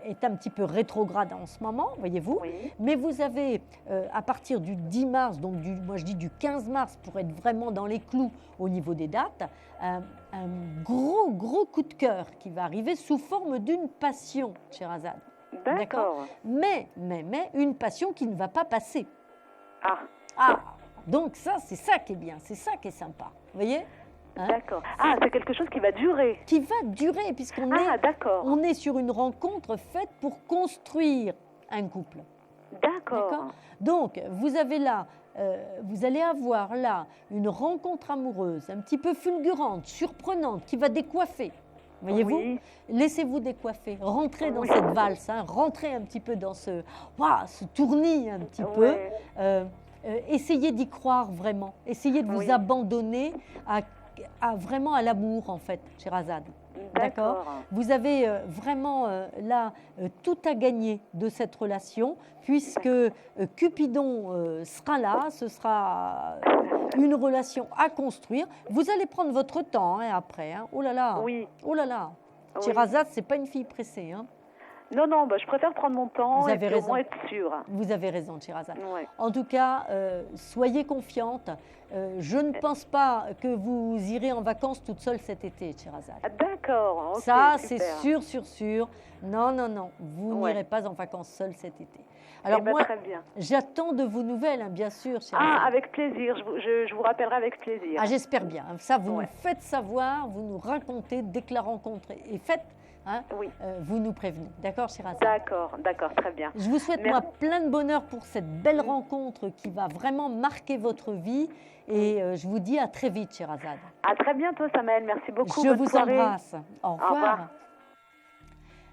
est un petit peu rétrograde en ce moment, voyez-vous, Oui. mais vous avez, à partir du 10 mars, donc moi je dis du 15 mars pour être vraiment dans les clous au niveau des dates, un gros coup de cœur qui va arriver sous forme d'une passion, Sherazade. D'accord. Mais une passion qui ne va pas passer. Ah, Donc ça, c'est ça qui est bien, c'est ça qui est sympa, vous voyez? Hein? d'accord. Ah, c'est quelque chose qui va durer. Qui va durer, puisqu'on d'accord. on est sur une rencontre faite pour construire un couple. D'accord. Donc, vous avez là, vous allez avoir là une rencontre amoureuse un petit peu fulgurante, surprenante, qui va décoiffer. Voyez-vous? Oui. Laissez-vous décoiffer, rentrez dans Oui. cette valse, hein, rentrez un petit peu dans ce tournis un petit Ouais. peu. Essayez d'y croire vraiment, essayez de vous Oui. abandonner à vraiment à l'amour, en fait, Sherazade. D'accord. Vous avez vraiment là tout à gagner de cette relation, puisque Cupidon sera là, ce sera une relation à construire. Vous allez prendre votre temps après. Oh là là. Oui. Oh là là. Oui. Sherazade, c'est pas une fille pressée. Non, je préfère prendre mon temps et puis au moins être sûre. Vous avez raison, Sherazade. Ouais. En tout cas, soyez confiante. Je ne pense pas que vous irez en vacances toute seule cet été, Sherazade. D'accord. Okay, ça, super. c'est sûr. Non. Vous n'irez pas en vacances seule cet été. Alors moi, moi, j'attends de vos nouvelles, bien sûr, Sherazade. Ah, avec plaisir. Je vous rappellerai avec plaisir. Ah, j'espère bien. Ça, vous nous faites savoir, vous nous racontez dès que la rencontre est faite. Vous nous prévenez. D'accord, Sherazade? D'accord, très bien. Je vous souhaite, moi, plein de bonheur pour cette belle rencontre qui va vraiment marquer votre vie. Et je vous dis à très vite, Sherazade. À très bientôt, Samaël. Merci beaucoup. Je Bonne vous soirée. embrasse. Au revoir. Au revoir.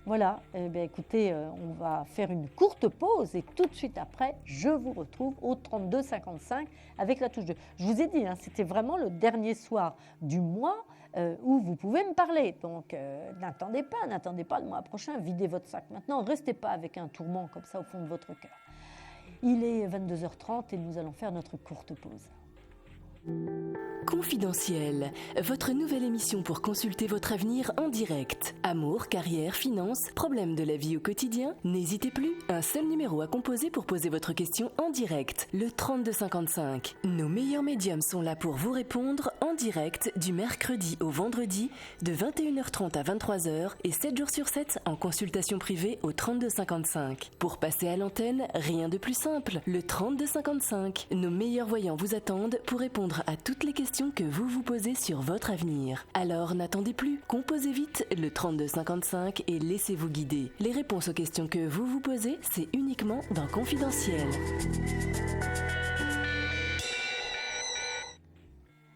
Voilà, écoutez, on va faire une courte pause et tout de suite après, je vous retrouve au 32 55 avec la touche 2. Je vous ai dit, c'était vraiment le dernier soir du mois où vous pouvez me parler. Donc, n'attendez pas le mois prochain, videz votre sac maintenant, restez pas avec un tourment comme ça au fond de votre cœur. Il est 22h30 et nous allons faire notre courte pause. Confidentiel, votre nouvelle émission pour consulter votre avenir en direct. Amour, carrière, finances, problèmes de la vie au quotidien. N'hésitez plus, un seul numéro à composer pour poser votre question en direct, le 3255. Nos meilleurs médiums sont là pour vous répondre en direct du mercredi au vendredi de 21h30 à 23h et 7 jours sur 7 en consultation privée au 3255. Pour passer à l'antenne, rien de plus simple, le 3255. Nos meilleurs voyants vous attendent pour répondre à toutes les questions que vous vous posez sur votre avenir. Alors n'attendez plus, composez vite le 3255 et laissez-vous guider. Les réponses aux questions que vous vous posez, c'est uniquement dans Confidentiel.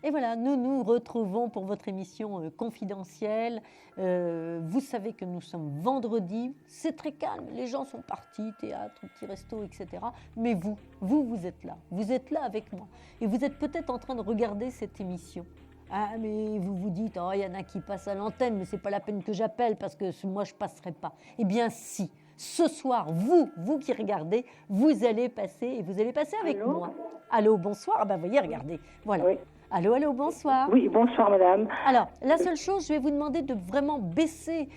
Et voilà, nous nous retrouvons pour votre émission confidentielle. Vous savez que nous sommes vendredi, c'est très calme, les gens sont partis, théâtre, petit resto, etc. Mais vous êtes là. Vous êtes là avec moi. Et vous êtes peut-être en train de regarder cette émission. Ah, mais vous vous dites, oh, il y en a qui passent à l'antenne, mais ce n'est pas la peine que j'appelle parce que moi, je ne passerai pas. Eh bien, si. Ce soir, vous qui regardez, vous allez passer et vous allez passer avec moi. Allô, bonsoir. Ah ben, voyez, regardez. Voilà. Oui. Allô, bonsoir. Oui, bonsoir madame. Alors, la seule chose, je vais vous demander de vraiment baisser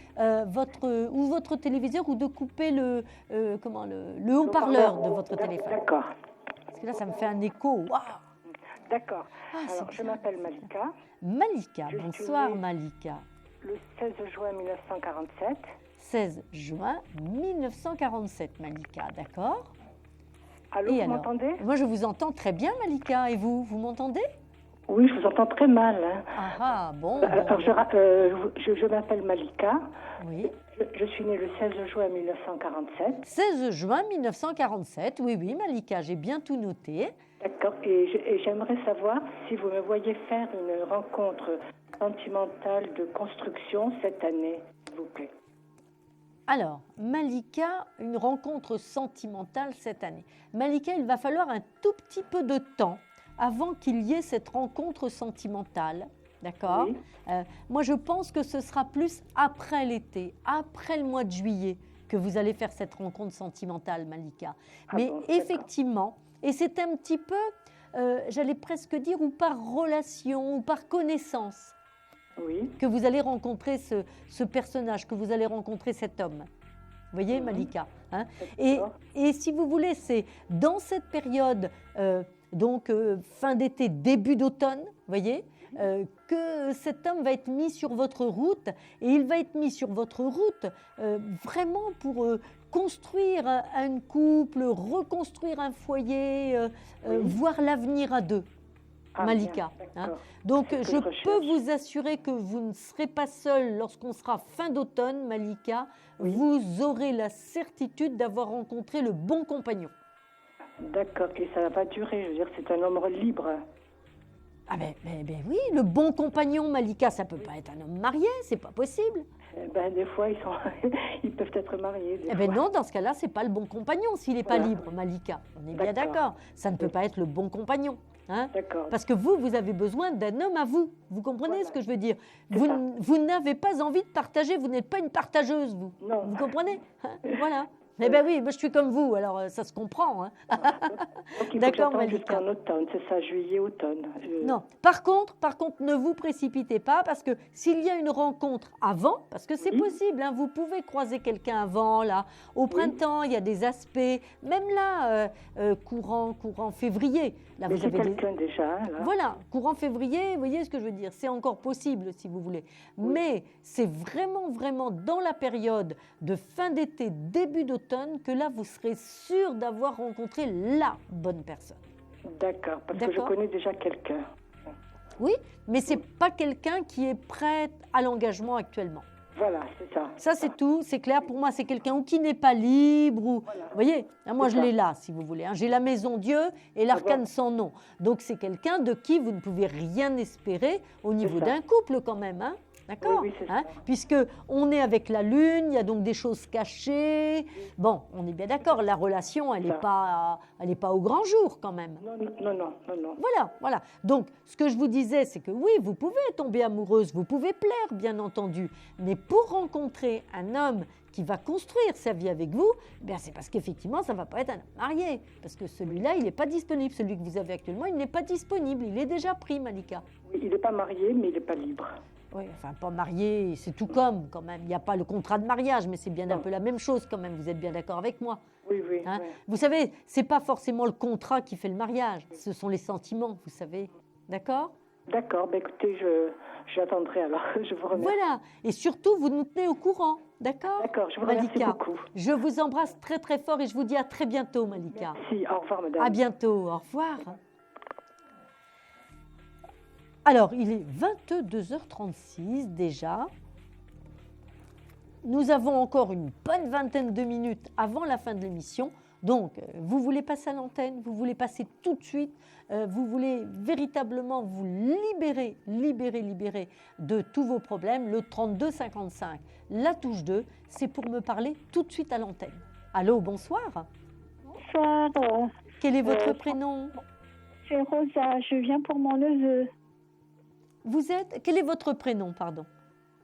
votre téléviseur ou de couper le haut-parleur de votre téléphone. D'accord. Parce que là, ça me fait un écho. Waouh. D'accord. Alors, je m'appelle Malika. Malika, bonsoir Malika. Le 16 juin 1947. 16 juin 1947, Malika, d'accord. Allô, vous m'entendez? Moi, je vous entends très bien, Malika. Et vous m'entendez? Oui, je vous entends très mal. Bon. Alors, je m'appelle Malika. Oui. Je suis née le 16 juin 1947. 16 juin 1947, oui, Malika, j'ai bien tout noté. D'accord. Et j'aimerais savoir si vous me voyez faire une rencontre sentimentale de construction cette année, s'il vous plaît. Alors, Malika, une rencontre sentimentale cette année. Malika, il va falloir un tout petit peu de temps avant qu'il y ait cette rencontre sentimentale, d'accord? Oui. Moi, je pense que ce sera plus après l'été, après le mois de juillet, que vous allez faire cette rencontre sentimentale, Malika. Mais effectivement, et c'est un petit peu, j'allais presque dire, ou par relation, ou par connaissance, que vous allez rencontrer ce personnage, que vous allez rencontrer cet homme. Vous voyez, Malika, hein? Et si vous voulez, c'est dans cette période... Donc, fin d'été, début d'automne, vous voyez, que cet homme va être mis sur votre route. Et il va être mis sur votre route vraiment pour construire un couple, reconstruire un foyer, voir l'avenir à deux, Malika. Hein. Donc, je peux vous assurer que vous ne serez pas seul lorsqu'on sera fin d'automne, Malika. Vous aurez la certitude d'avoir rencontré le bon compagnon. D'accord, et ça va pas durer, je veux dire, c'est un homme libre. Ah ben oui, le bon compagnon, Malika, ça peut pas être un homme marié, c'est pas possible. Des fois, ils peuvent être mariés. Non, dans ce cas-là, c'est pas le bon compagnon s'il n'est pas libre, Malika. On est bien d'accord, ça ne peut pas être le bon compagnon. Hein? D'accord. Parce que vous avez besoin d'un homme à vous. Vous comprenez ce que je veux dire? Vous n'avez pas envie de partager, vous n'êtes pas une partageuse, vous. Non. Vous comprenez? Hein? Voilà. Eh bien oui, moi je suis comme vous, alors ça se comprend. Hein? D'accord, Malika. Jusqu'en automne, c'est ça, juillet, automne. Non, par contre, ne vous précipitez pas, parce que s'il y a une rencontre avant, parce que c'est possible, hein, vous pouvez croiser quelqu'un avant, là, au printemps, il y a des aspects, même là, courant février. Là, vous avez quelqu'un déjà, là. Voilà, courant février, vous voyez ce que je veux dire, c'est encore possible si vous voulez. Oui. Mais c'est vraiment dans la période de fin d'été, début d'automne, que là, vous serez sûr d'avoir rencontré la bonne personne. D'accord, parce que je connais déjà quelqu'un. Oui, mais ce n'est pas quelqu'un qui est prêt à l'engagement actuellement. Voilà, c'est ça. Ça, c'est tout, c'est clair. Pour moi, c'est quelqu'un qui n'est pas libre. Ou... Voilà. Vous voyez, moi, je l'ai là, si vous voulez. Hein. J'ai la maison Dieu et l'arcane sans nom. Donc, c'est quelqu'un de qui vous ne pouvez rien espérer au niveau d'un couple quand même. Hein. D'accord, oui, puisqu'on est avec la Lune, il y a donc des choses cachées. Bon, on est bien d'accord, la relation, elle n'est pas au grand jour quand même. Non. Voilà. Donc, ce que je vous disais, c'est que oui, vous pouvez tomber amoureuse, vous pouvez plaire, bien entendu. Mais pour rencontrer un homme qui va construire sa vie avec vous, bien c'est parce qu'effectivement, ça ne va pas être un homme marié. Parce que celui-là, il n'est pas disponible. Celui que vous avez actuellement, il n'est pas disponible. Il est déjà pris, Malika. Oui, il n'est pas marié, mais il n'est pas libre. Oui, enfin, pas marié, c'est tout comme quand même. Il n'y a pas le contrat de mariage, mais c'est bien un peu la même chose quand même. Vous êtes bien d'accord avec moi? Oui. Hein? Oui. Vous savez, ce n'est pas forcément le contrat qui fait le mariage. Ce sont les sentiments, vous savez. D'accord? D'accord. Ben écoutez, j'attendrai alors. Je vous remercie. Voilà. Et surtout, vous nous tenez au courant. D'accord? D'accord, je vous remercie beaucoup. Je vous embrasse très fort et je vous dis à très bientôt, Malika. Merci. Au revoir, madame. À bientôt. Au revoir. Alors, il est 22h36 déjà. Nous avons encore une bonne vingtaine de minutes avant la fin de l'émission. Donc, vous voulez passer à l'antenne, vous voulez passer tout de suite, vous voulez véritablement vous libérer de tous vos problèmes. Le 3255, la touche 2, c'est pour me parler tout de suite à l'antenne. Allô, bonsoir. Bonsoir. Quel est votre prénom? C'est Rosa, je viens pour mon neveu. Vous êtes... Quel est votre prénom, pardon?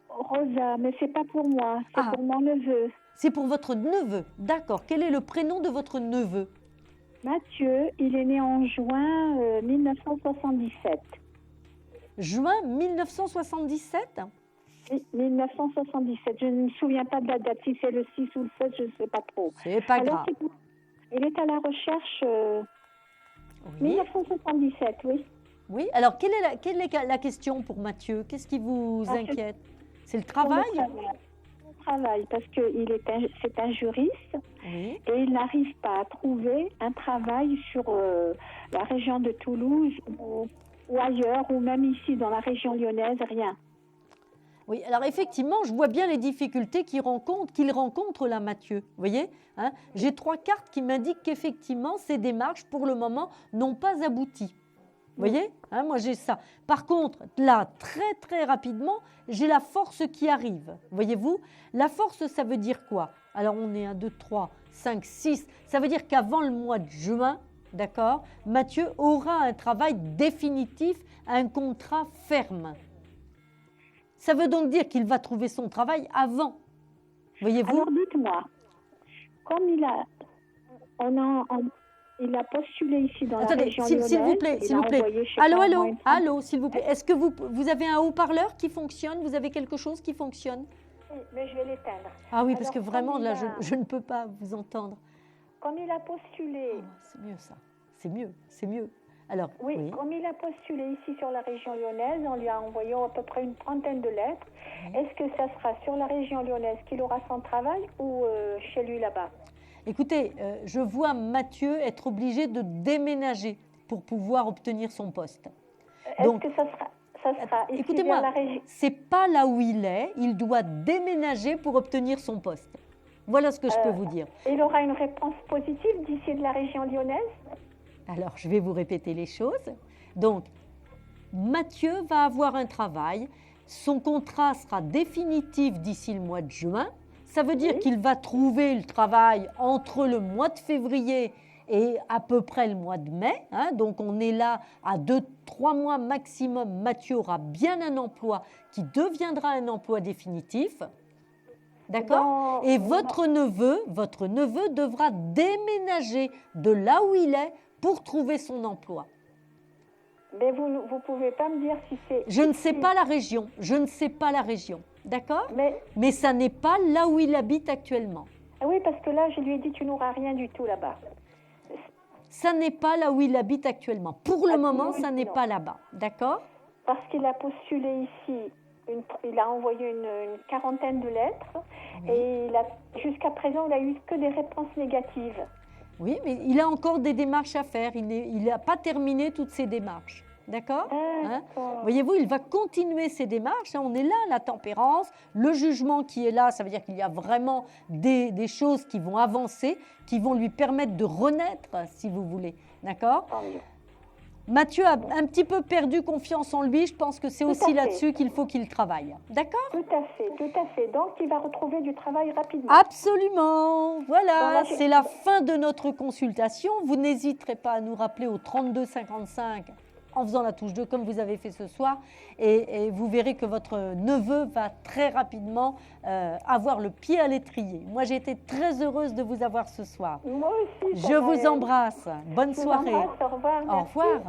Rosa, mais c'est pas pour moi, c'est pour mon neveu. C'est pour votre neveu, d'accord. Quel est le prénom de votre neveu? Mathieu, il est né en juin 1977. Juin 1977? Oui, 1977. Je ne me souviens pas de la date, si c'est le 6 ou le 7, je ne sais pas trop. C'est pas grave. Il est à la recherche 1977, oui. Oui, alors quelle est la question pour Mathieu? Qu'est-ce qui vous inquiète? C'est le travail? Le travail, parce que c'est un juriste et il n'arrive pas à trouver un travail sur la région de Toulouse ou ailleurs, ou même ici dans la région lyonnaise, rien. Oui, alors effectivement, je vois bien les difficultés qu'il rencontre là, Mathieu. Vous voyez, hein? J'ai 3 cartes qui m'indiquent qu'effectivement, ces démarches, pour le moment, n'ont pas abouti. Vous voyez, hein, moi j'ai ça. Par contre, là, très rapidement, j'ai la force qui arrive. Voyez-vous, la force, ça veut dire quoi? Alors, on est 1, 2, 3, 5, 6. Ça veut dire qu'avant le mois de juin, d'accord, Mathieu aura un travail définitif, un contrat ferme. Ça veut donc dire qu'il va trouver son travail avant. Voyez-vous? Alors, dites-moi, comme il a postulé ici dans la région lyonnaise. S'il vous plaît. Allô, s'il vous plaît. Est-ce que vous avez un haut-parleur qui fonctionne? Vous avez quelque chose qui fonctionne? Oui, mais je vais l'éteindre. Ah oui, parce que vraiment, là, je ne peux pas vous entendre. Comme il a postulé... Oh, c'est mieux ça, c'est mieux. Alors, oui, comme il a postulé ici sur la région lyonnaise, on lui a envoyé à peu près une trentaine de lettres. Est-ce que ça sera sur la région lyonnaise qu'il aura son travail ou chez lui là-bas? Écoutez, je vois Mathieu être obligé de déménager pour pouvoir obtenir son poste. Est-ce que ça sera ici? Écoutez-moi, c'est pas là où il doit déménager pour obtenir son poste. Voilà ce que je peux vous dire. Il aura une réponse positive d'ici de la région lyonnaise? Alors, je vais vous répéter les choses. Donc, Mathieu va avoir un travail. Son contrat sera définitif d'ici le mois de juin. Ça veut dire qu'il va trouver le travail entre le mois de février et à peu près le mois de mai. Donc on est là à 2-3 mois maximum. Mathieu aura bien un emploi qui deviendra un emploi définitif. D'accord ? Et votre neveu devra déménager de là où il est pour trouver son emploi. Mais vous ne pouvez pas me dire si c'est... Je ne sais pas la région. D'accord ? Mais ça n'est pas là où il habite actuellement. Ah oui, parce que là, je lui ai dit, tu n'auras rien du tout là-bas. Ça n'est pas là où il habite actuellement. Pour le moment, ça n'est pas là-bas. D'accord ? Parce qu'il a postulé ici, il a envoyé une quarantaine de lettres et jusqu'à présent, il n'a eu que des réponses négatives. Oui, mais il a encore des démarches à faire. Il n'a pas terminé toutes ses démarches. D'accord ? Voyez-vous, il va continuer ses démarches. On est là, la tempérance, le jugement qui est là, ça veut dire qu'il y a vraiment des choses qui vont avancer, qui vont lui permettre de renaître, si vous voulez. D'accord ? Mathieu a un petit peu perdu confiance en lui. Je pense que c'est aussi là-dessus qu'il faut qu'il travaille. D'accord ? Tout à fait. Donc, il va retrouver du travail rapidement. Absolument. Voilà, c'est la fin de notre consultation. Vous n'hésiterez pas à nous rappeler au 32 55 en faisant la touche 2 comme vous avez fait ce soir. Et vous verrez que votre neveu va très rapidement avoir le pied à l'étrier. Moi, j'ai été très heureuse de vous avoir ce soir. Moi aussi. Je vous embrasse. Bonne soirée. Au revoir. Au revoir.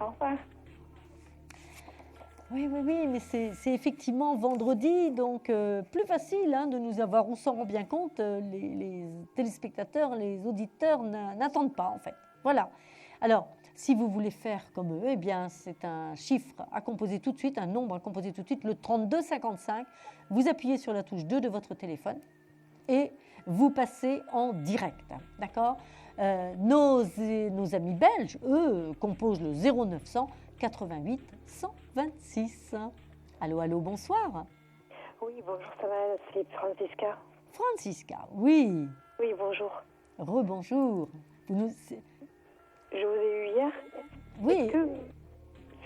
Au revoir. Oui, mais c'est effectivement vendredi, donc plus facile de nous avoir. On s'en rend bien compte, les téléspectateurs, les auditeurs n'attendent pas en fait. Voilà. Alors, si vous voulez faire comme eux, eh bien, c'est un chiffre à composer tout de suite, un nombre à composer tout de suite, le 32 55. Vous appuyez sur la touche 2 de votre téléphone et vous passez en direct. D'accord ? Nos amis belges, eux, composent le 0900 88 126. Allô, bonsoir. Oui, bonjour, ça va, c'est Francisca. Francisca, oui. Oui, bonjour. Rebonjour. Je vous ai eu hier. Oui. Est-ce que,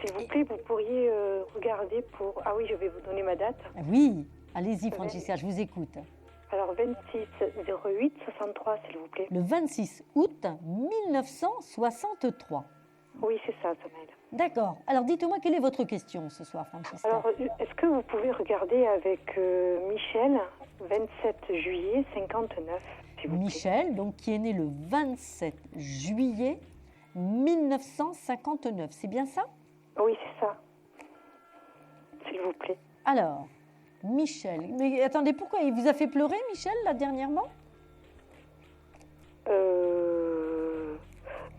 s'il vous plaît, vous pourriez regarder pour... Ah oui, je vais vous donner ma date. Oui, allez-y, Francisca, je vous écoute. Alors, 26-08-63, s'il vous plaît. Le 26 août 1963. Oui, c'est ça, Samuel. D'accord. Alors, dites-moi, quelle est votre question ce soir, Francisca ? Alors, est-ce que vous pouvez regarder avec Michel, 27 juillet 59, s'il vous plaît. Michel, donc, qui est né le 27 juillet 1959, c'est bien ça ? Oui, c'est ça. S'il vous plaît. Alors, Michel, mais attendez, pourquoi il vous a fait pleurer, Michel, là, dernièrement ?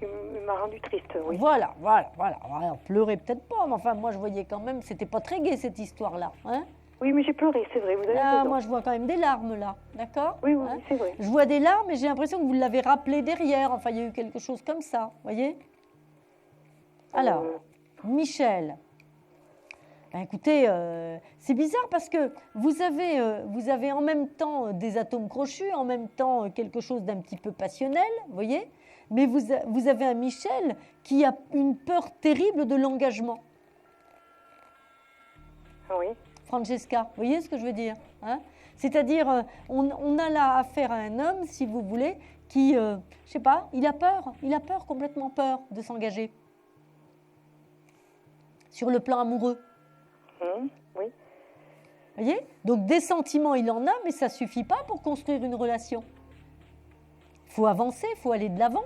Il m'a rendu triste, oui. Voilà. Alors, pleurer peut-être pas, mais enfin, moi, je voyais quand même, c'était pas très gai, cette histoire-là, hein ? Oui, mais j'ai pleuré, c'est vrai, vous avez raison. Moi, je vois quand même des larmes, là, d'accord ? Oui, c'est vrai. Je vois des larmes, et j'ai l'impression que vous l'avez rappelé derrière, enfin, il y a eu quelque chose comme ça, voyez ? Alors, Michel, écoutez, c'est bizarre parce que vous avez en même temps des atomes crochus, en même temps quelque chose d'un petit peu passionnel, voyez ? Mais vous avez un Michel qui a une peur terrible de l'engagement. Oui. Francesca, vous voyez ce que je veux dire, hein ? C'est-à-dire, on a là affaire à un homme, si vous voulez, qui, je sais pas, il a peur, complètement peur de s'engager. Sur le plan amoureux. Oui. Vous voyez ? Donc des sentiments, il en a, mais ça ne suffit pas pour construire une relation. Il faut avancer, il faut aller de l'avant.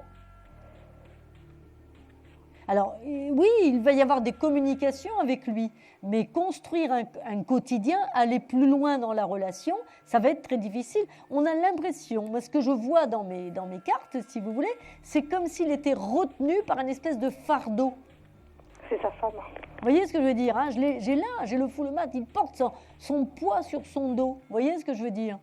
Alors, oui, il va y avoir des communications avec lui, mais construire un quotidien, aller plus loin dans la relation, ça va être très difficile. On a l'impression, moi, ce que je vois dans mes cartes, si vous voulez, c'est comme s'il était retenu par une espèce de fardeau. C'est sa femme. Vous voyez ce que je veux dire, hein ? J'ai le full mat, il porte son poids sur son dos. Vous voyez ce que je veux dire ?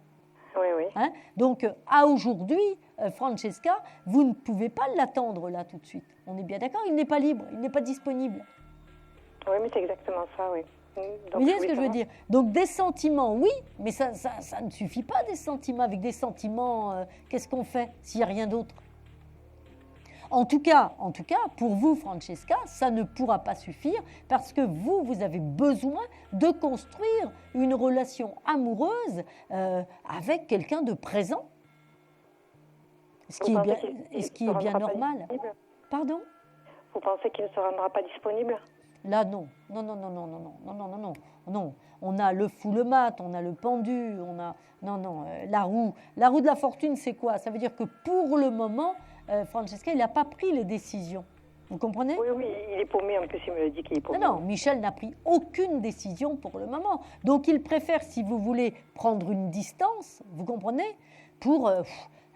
Oui. Hein ? Donc, à aujourd'hui, Francesca, vous ne pouvez pas l'attendre là tout de suite. On est bien d'accord ? Il n'est pas libre, il n'est pas disponible. Oui, mais c'est exactement ça, oui. Donc, vous voyez ce que je veux dire ? Donc, des sentiments, oui, mais ça ne suffit pas, des sentiments. Avec des sentiments, qu'est-ce qu'on fait s'il n'y a rien d'autre ? En tout cas, pour vous, Francesca, ça ne pourra pas suffire parce que vous avez besoin de construire une relation amoureuse avec quelqu'un de présent. Ce qui est bien normal. Pardon? Vous pensez qu'il ne se rendra pas disponible? Là, non. Non. On a le full mat, on a le pendu, on a... Non, la roue. La roue de la fortune, c'est quoi? Ça veut dire que pour le moment, Francesca, il n'a pas pris les décisions. Vous comprenez? Oui, il est paumé, en plus il me le dit qu'il est paumé. Non, Michel n'a pris aucune décision pour le moment. Donc il préfère, si vous voulez, prendre une distance, vous comprenez, pour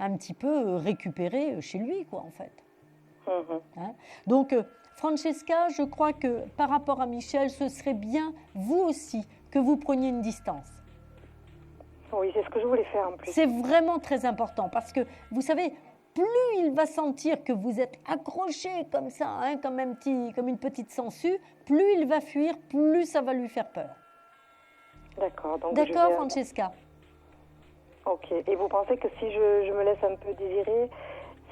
un petit peu récupérer chez lui, quoi, en fait. Hein? Donc, Francesca, je crois que par rapport à Michel, ce serait bien, vous aussi, que vous preniez une distance. Oui, c'est ce que je voulais faire en plus. C'est vraiment très important parce que, vous savez, plus il va sentir que vous êtes accroché comme ça, hein, comme une petite sangsue, plus il va fuir, plus ça va lui faire peur. D'accord. D'accord, Francesca? Ok. Et vous pensez que si je me laisse un peu désirer,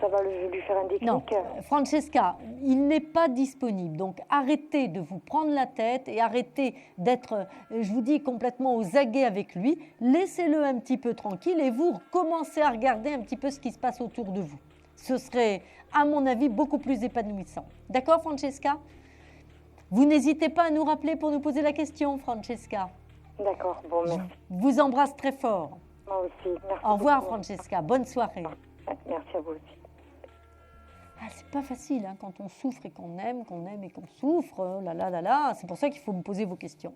ça va lui faire un déclic? Non, Francesca, il n'est pas disponible. Donc arrêtez de vous prendre la tête et arrêtez d'être, je vous dis, complètement aux aguets avec lui. Laissez-le un petit peu tranquille et vous commencez à regarder un petit peu ce qui se passe autour de vous. Ce serait, à mon avis, beaucoup plus épanouissant. D'accord, Francesca? Vous n'hésitez pas à nous rappeler pour nous poser la question, Francesca. D'accord, bon, merci. Je vous embrasse très fort. Moi aussi, merci. Au revoir, Francesca. Bonne soirée. Merci à vous aussi. C'est pas facile hein, quand on souffre et qu'on aime et qu'on souffre. Oh là là. C'est pour ça qu'il faut me poser vos questions.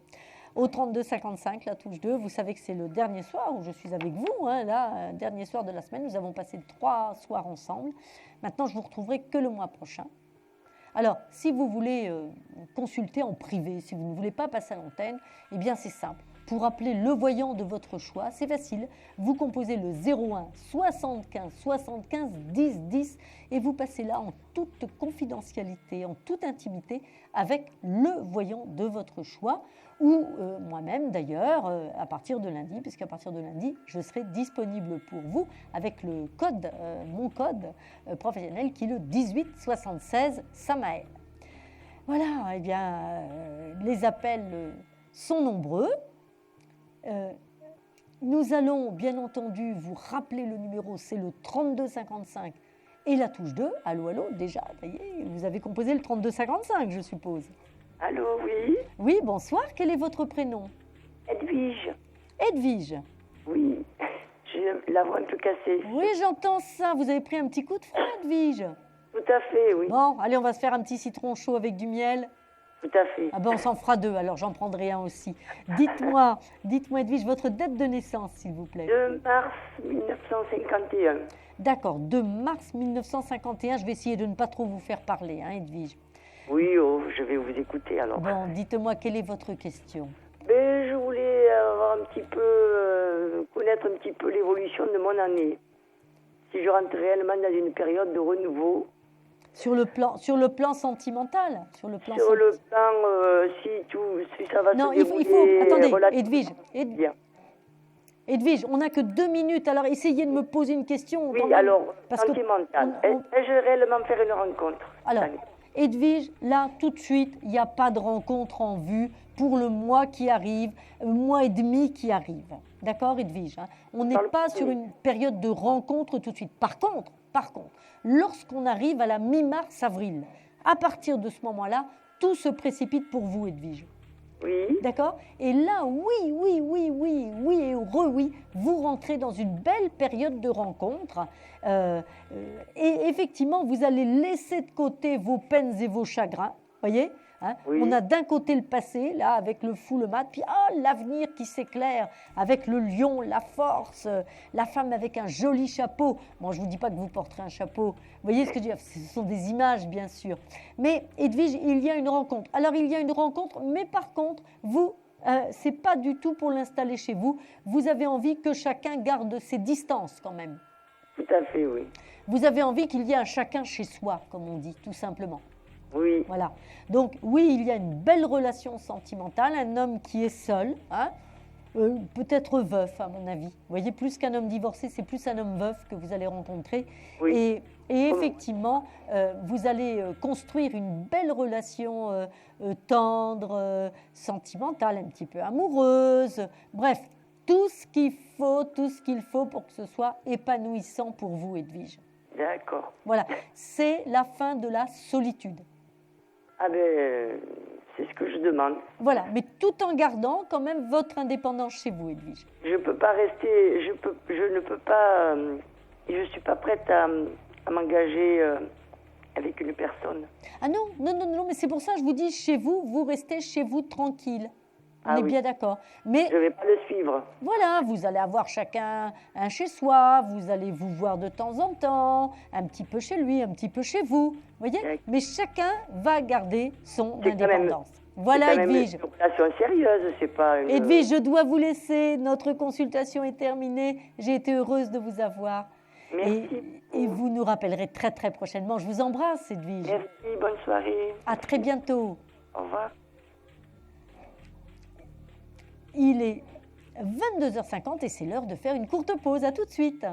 Au 32 55, la touche 2, vous savez que c'est le dernier soir où je suis avec vous. Hein, là, dernier soir de la semaine, nous avons passé 3 soirs ensemble. Maintenant, je vous retrouverai que le mois prochain. Alors, si vous voulez consulter en privé, si vous ne voulez pas passer à l'antenne, eh bien c'est simple. Pour appeler le voyant de votre choix, c'est facile. Vous composez le 01 75 75 10 10 et vous passez là en toute confidentialité, en toute intimité avec le voyant de votre choix ou moi-même d'ailleurs à partir de lundi, puisqu'à partir de lundi, je serai disponible pour vous avec le code, mon code professionnel qui est le 18 76 Samaël. Voilà, eh bien les appels sont nombreux. Nous allons bien entendu vous rappeler le numéro, c'est le 32 55 et la touche 2. Allô, déjà, ça y est, vous avez composé le 32 55, je suppose. Allô, oui. Oui, bonsoir, quel est votre prénom? Edwige. Edwige. Oui, j'ai la voix un peu cassée. Oui, j'entends ça, vous avez pris un petit coup de froid, Edwige? Tout à fait, oui. Bon, allez, on va se faire un petit citron chaud avec du miel. Tout à fait. Ah ben on s'en fera 2, alors j'en prendrai un aussi. Dites-moi Edwige, votre date de naissance, s'il vous plaît. 2 mars 1951. D'accord, 2 mars 1951, je vais essayer de ne pas trop vous faire parler, hein, Edwige. Oui, je vais vous écouter alors. Bon, dites-moi, quelle est votre question? Je voulais avoir un petit peu, connaître un petit peu l'évolution de mon année. Si je rentre réellement dans une période de renouveau. Sur le plan sentimental, si ça va non, se dérouler. il faut attendez, Edwige, on n'a que 2 minutes, alors essayez de me poser une question. Oui, alors, sentimental. Ai-je réellement faire une rencontre? Alors, Edwige, là, tout de suite, il n'y a pas de rencontre en vue pour le mois qui arrive, mois et demi qui arrive. D'accord, Edwige, hein? On n'est pas sur une période de rencontre tout de suite. Par contre, lorsqu'on arrive à la mi-mars-avril, à partir de ce moment-là, tout se précipite pour vous, Edwige. Oui. D'accord? Et là, oui, vous rentrez dans une belle période de rencontre. Et effectivement, vous allez laisser de côté vos peines et vos chagrins. Voyez? Hein, oui. On a d'un côté le passé, là, avec le fou, le mat, puis l'avenir qui s'éclaire, avec le lion, la force, la femme avec un joli chapeau. Bon, je ne vous dis pas que vous porterez un chapeau. Vous voyez ce que je veux dire? Ce sont des images, bien sûr. Mais, Edwige, il y a une rencontre. Alors, il y a une rencontre, mais par contre, vous, ce n'est pas du tout pour l'installer chez vous. Vous avez envie que chacun garde ses distances, quand même. Tout à fait, oui. Vous avez envie qu'il y ait un chacun chez soi, comme on dit, tout simplement. Oui. Voilà. Donc, oui, il y a une belle relation sentimentale, un homme qui est seul, hein, peut-être veuf, à mon avis. Vous voyez, plus qu'un homme divorcé, c'est plus un homme veuf que vous allez rencontrer. Oui. Et effectivement, vous allez construire une belle relation tendre, sentimentale, un petit peu amoureuse. Bref, tout ce qu'il faut pour que ce soit épanouissant pour vous, Edwige. D'accord. Voilà, c'est la fin de la solitude. Ah ben, c'est ce que je demande. Voilà, mais tout en gardant quand même votre indépendance chez vous, Edwige. Je peux pas rester, je ne peux pas, je suis pas prête à m'engager avec une personne. Ah non, mais c'est pour ça que je vous dis, chez vous, vous restez chez vous tranquille. On est bien d'accord. Mais je ne vais pas le suivre. Voilà, vous allez avoir chacun un chez soi, vous allez vous voir de temps en temps, un petit peu chez lui, un petit peu chez vous. Vous voyez ? Mais chacun va garder son indépendance. Voilà, Edwige. C'est une relation sérieuse, c'est pas une... Edwige, je dois vous laisser. Notre consultation est terminée. J'ai été heureuse de vous avoir. Merci. Et vous nous rappellerez très très prochainement. Je vous embrasse, Edwige. Merci, bonne soirée. À très bientôt. Au revoir. Il est 22h50 et c'est l'heure de faire une courte pause. À tout de suite.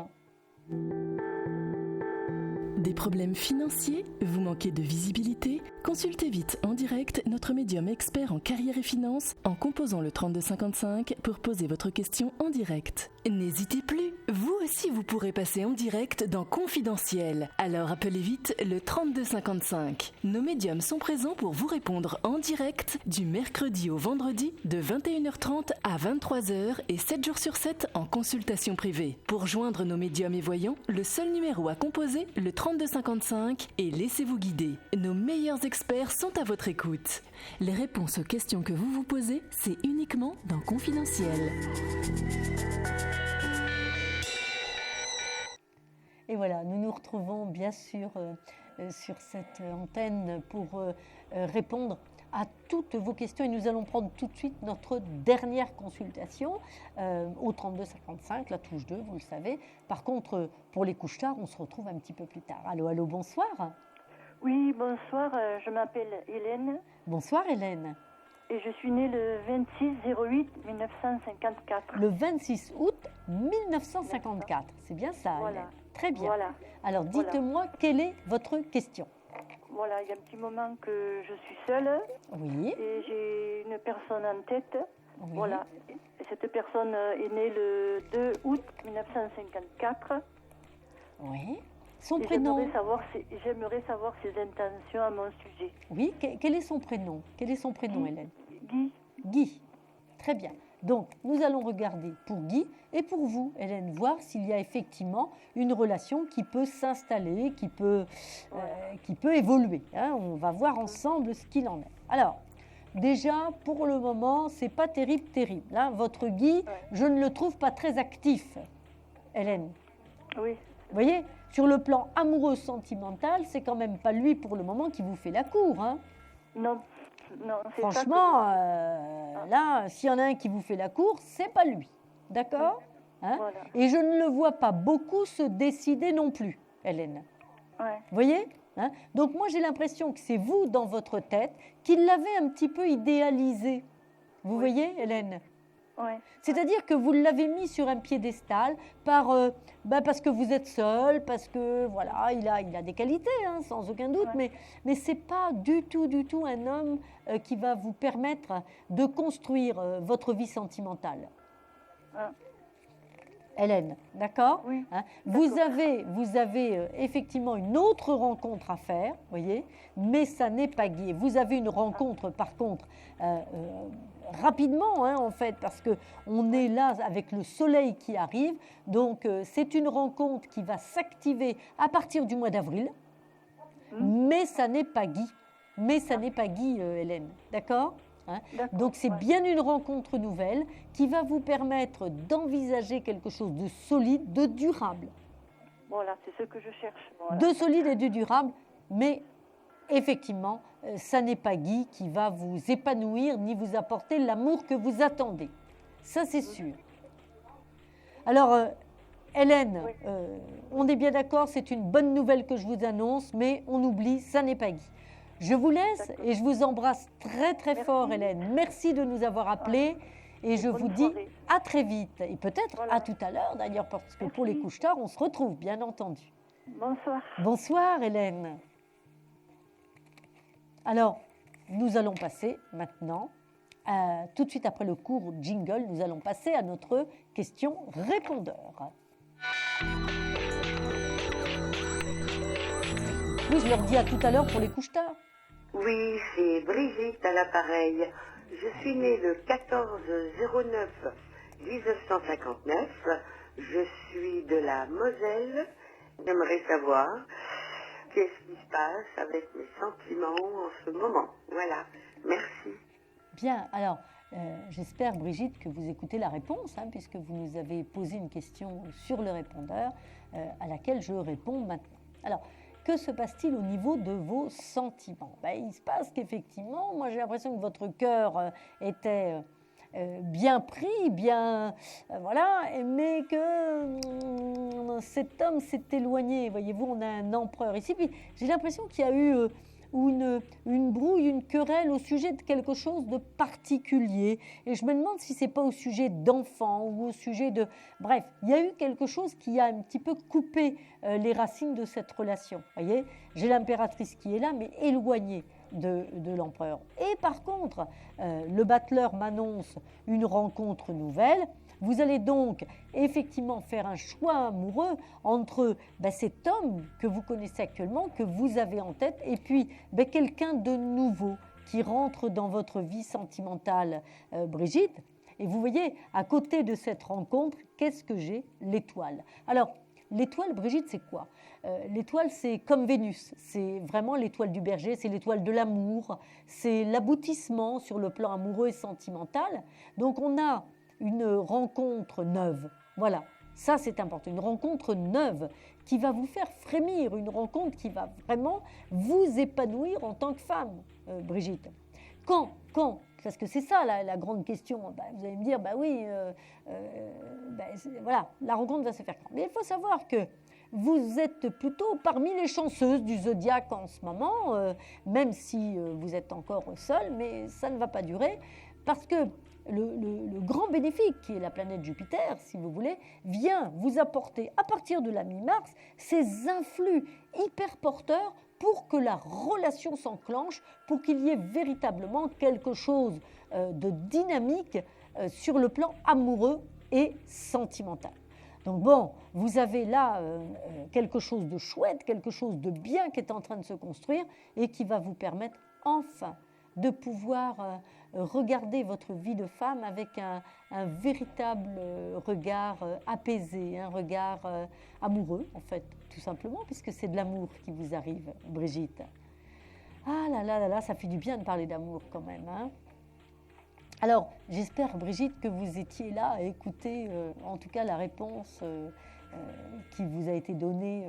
Des problèmes financiers ? Vous manquez de visibilité ? Consultez vite en direct notre médium expert en carrière et finances en composant le 3255 pour poser votre question en direct. N'hésitez plus, vous aussi vous pourrez passer en direct dans Confidentiel. Alors appelez vite le 3255. Nos médiums sont présents pour vous répondre en direct du mercredi au vendredi de 21h30 à 23h et 7 jours sur 7 en consultation privée. Pour joindre nos médiums et voyants, le seul numéro à composer, le 3255 et laissez-vous guider. Nos meilleurs experts sont à votre écoute. Les réponses aux questions que vous vous posez, c'est uniquement dans Confidentiel. Et voilà, nous nous retrouvons bien sûr sur cette antenne pour répondre à toutes vos questions et nous allons prendre tout de suite notre dernière consultation au 3255, la touche 2, vous le savez. Par contre, pour les couches tard, on se retrouve un petit peu plus tard. Allô, bonsoir. Oui, bonsoir, je m'appelle Hélène. Bonsoir Hélène. Et je suis née le 26/08/1954. Le 26 août 1954, c'est bien ça voilà. Hélène. Très bien. Voilà. Alors dites-moi, quelle est votre question ? Voilà, il y a un petit moment que je suis seule. Oui. Et j'ai une personne en tête. Oui. Voilà. Et cette personne est née le 2 août 1954. Oui. Son prénom. J'aimerais savoir ses intentions à mon sujet. Oui, quel est son prénom ? Quel est son prénom, Hélène ? Guy. Guy. Très bien. Donc, nous allons regarder pour Guy et pour vous, Hélène, voir s'il y a effectivement une relation qui peut s'installer, qui peut évoluer. Hein. On va voir ensemble ce qu'il en est. Alors, déjà, pour le moment, c'est pas terrible. Hein. Votre Guy, je ne le trouve pas très actif, Hélène. Oui. Vous voyez, sur le plan amoureux sentimental, c'est quand même pas lui pour le moment qui vous fait la cour. Hein. Non, c'est franchement, là, s'il y en a un qui vous fait la cour, c'est pas lui. D'accord ? Hein ? Voilà. Et je ne le vois pas beaucoup se décider non plus, Hélène. Ouais. Vous voyez ? Hein ? Donc moi, j'ai l'impression que c'est vous, dans votre tête, qui l'avez un petit peu idéalisé. Vous voyez, Hélène ? Ouais. C'est-à-dire que vous l'avez mis sur un piédestal parce que vous êtes seul, parce que voilà, il a des qualités, hein, sans aucun doute, mais ce n'est pas du tout un homme qui va vous permettre de construire votre vie sentimentale. Hélène, d'accord ? Oui. Hein, vous avez effectivement une autre rencontre à faire, voyez, mais ça n'est pas Guy. Vous avez une rencontre, par contre, rapidement, hein, en fait, parce qu'on est là avec le soleil qui arrive. Donc, c'est une rencontre qui va s'activer à partir du mois d'avril, mais ça n'est pas Guy. Hélène, d'accord ? Hein. Donc c'est bien une rencontre nouvelle qui va vous permettre d'envisager quelque chose de solide, de durable. Voilà, c'est ce que je cherche. Voilà. De solide et de durable, mais effectivement, ça n'est pas Guy qui va vous épanouir ni vous apporter l'amour que vous attendez. Ça, c'est sûr. Alors, Hélène, on est bien d'accord, c'est une bonne nouvelle que je vous annonce, mais on oublie, ça n'est pas Guy. Je vous laisse et je vous embrasse très fort, Hélène. Merci de nous avoir appelés et je vous dis à très vite. Et peut-être à tout à l'heure d'ailleurs, parce que pour les couches tard, on se retrouve, bien entendu. Bonsoir. Bonsoir, Hélène. Alors, nous allons passer maintenant, tout de suite après le court jingle, nous allons passer à notre question répondeur. Oui, je leur dis à tout à l'heure pour les couche-tard. Oui, c'est Brigitte à l'appareil. Je suis née le 14-09-1959. Je suis de la Moselle. J'aimerais savoir qu'est-ce qui se passe avec mes sentiments en ce moment. Voilà, merci. Bien, alors, j'espère, Brigitte, que vous écoutez la réponse, puisque vous nous avez posé une question sur le répondeur, à laquelle je réponds maintenant. Alors, que se passe-t-il au niveau de vos sentiments? Il se passe qu'effectivement, moi j'ai l'impression que votre cœur était bien pris, bien voilà, mais que cet homme s'est éloigné. Voyez-vous, on a un empereur ici. Puis j'ai l'impression qu'il y a eu une brouille, une querelle au sujet de quelque chose de particulier. Et je me demande si c'est pas au sujet d'enfants ou au sujet de... Bref, il y a eu quelque chose qui a un petit peu coupé les racines de cette relation. Voyez, j'ai l'impératrice qui est là, mais éloignée de l'empereur. Et par contre, le battleur m'annonce une rencontre nouvelle. Vous allez donc effectivement faire un choix amoureux entre cet homme que vous connaissez actuellement, que vous avez en tête, et puis quelqu'un de nouveau qui rentre dans votre vie sentimentale, Brigitte. Et vous voyez, à côté de cette rencontre, qu'est-ce que j'ai? L'étoile. Alors, l'étoile, Brigitte, c'est quoi? L'étoile, c'est comme Vénus. C'est vraiment l'étoile du berger, c'est l'étoile de l'amour, c'est l'aboutissement sur le plan amoureux et sentimental. Donc, on a une rencontre neuve. Voilà, ça c'est important. Une rencontre neuve qui va vous faire frémir, une rencontre qui va vraiment vous épanouir en tant que femme, Brigitte. Quand Parce que c'est ça la grande question. Vous allez me dire, oui, voilà, la rencontre va se faire quand. Mais il faut savoir que vous êtes plutôt parmi les chanceuses du zodiaque en ce moment, même si vous êtes encore seule, mais ça ne va pas durer, parce que le grand bénéfique, qui est la planète Jupiter, si vous voulez, vient vous apporter, à partir de la mi-mars, ces influx hyper porteurs pour que la relation s'enclenche, pour qu'il y ait véritablement quelque chose de dynamique sur le plan amoureux et sentimental. Donc bon, vous avez là quelque chose de chouette, quelque chose de bien qui est en train de se construire et qui va vous permettre enfin de pouvoir regarder votre vie de femme avec un véritable regard apaisé, un regard amoureux, en fait, tout simplement, puisque c'est de l'amour qui vous arrive, Brigitte. Ah là là là là, ça fait du bien de parler d'amour quand même, Alors, j'espère, Brigitte, que vous étiez là à écouter, en tout cas, la réponse qui vous a été donnée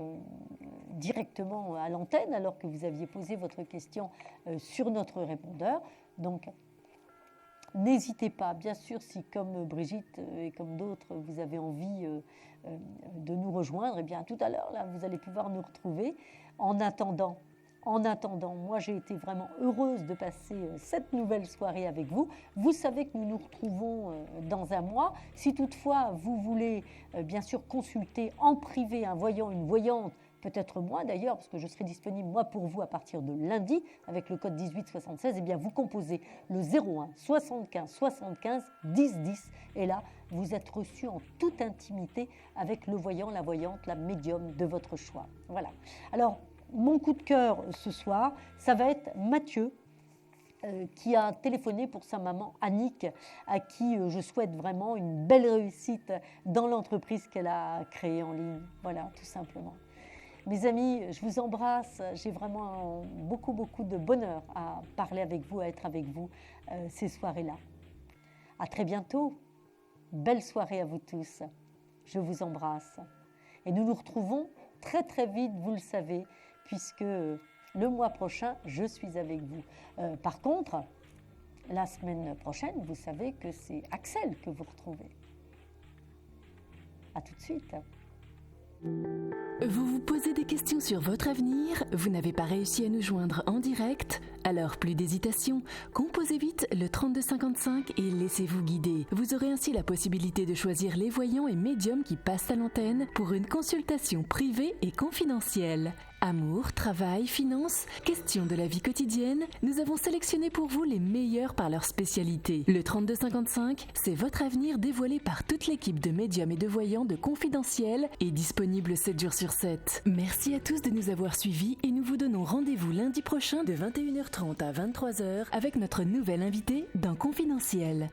directement à l'antenne, alors que vous aviez posé votre question sur notre répondeur. Donc, n'hésitez pas, bien sûr, si comme Brigitte et comme d'autres, vous avez envie de nous rejoindre, eh bien, tout à l'heure, là, vous allez pouvoir nous retrouver. En attendant, moi, j'ai été vraiment heureuse de passer cette nouvelle soirée avec vous. Vous savez que nous nous retrouvons dans un mois. Si toutefois, vous voulez, bien sûr, consulter en privé un voyant, une voyante, peut-être moi d'ailleurs, parce que je serai disponible moi pour vous à partir de lundi avec le code 1876, eh bien vous composez le 01 75 75 10 10 et là vous êtes reçu en toute intimité avec le voyant, la voyante, la médium de votre choix. Voilà. Alors mon coup de cœur ce soir, ça va être Mathieu, qui a téléphoné pour sa maman Annick, à qui je souhaite vraiment une belle réussite dans l'entreprise qu'elle a créée en ligne. Voilà, tout simplement. Mes amis, je vous embrasse. J'ai vraiment beaucoup de bonheur à parler avec vous, à être avec vous ces soirées-là. À très bientôt. Belle soirée à vous tous. Je vous embrasse. Et nous nous retrouvons très très vite, vous le savez, puisque le mois prochain, je suis avec vous. Par contre, la semaine prochaine, vous savez que c'est Axel que vous retrouvez. À tout de suite. Vous vous posez des questions sur votre avenir? Vous n'avez pas réussi à nous joindre en direct? Alors plus d'hésitation, composez vite le 3255 et laissez-vous guider. Vous aurez ainsi la possibilité de choisir les voyants et médiums qui passent à l'antenne pour une consultation privée et confidentielle. Amour, travail, finances, questions de la vie quotidienne, nous avons sélectionné pour vous les meilleurs par leur spécialité. Le 3255, c'est votre avenir dévoilé par toute l'équipe de médiums et de voyants de Confidentiel et disponible 7 jours sur 7. Merci à tous de nous avoir suivis et nous vous donnons rendez-vous lundi prochain de 21h30 à 23h avec notre nouvelle invitée dans Confidentiel.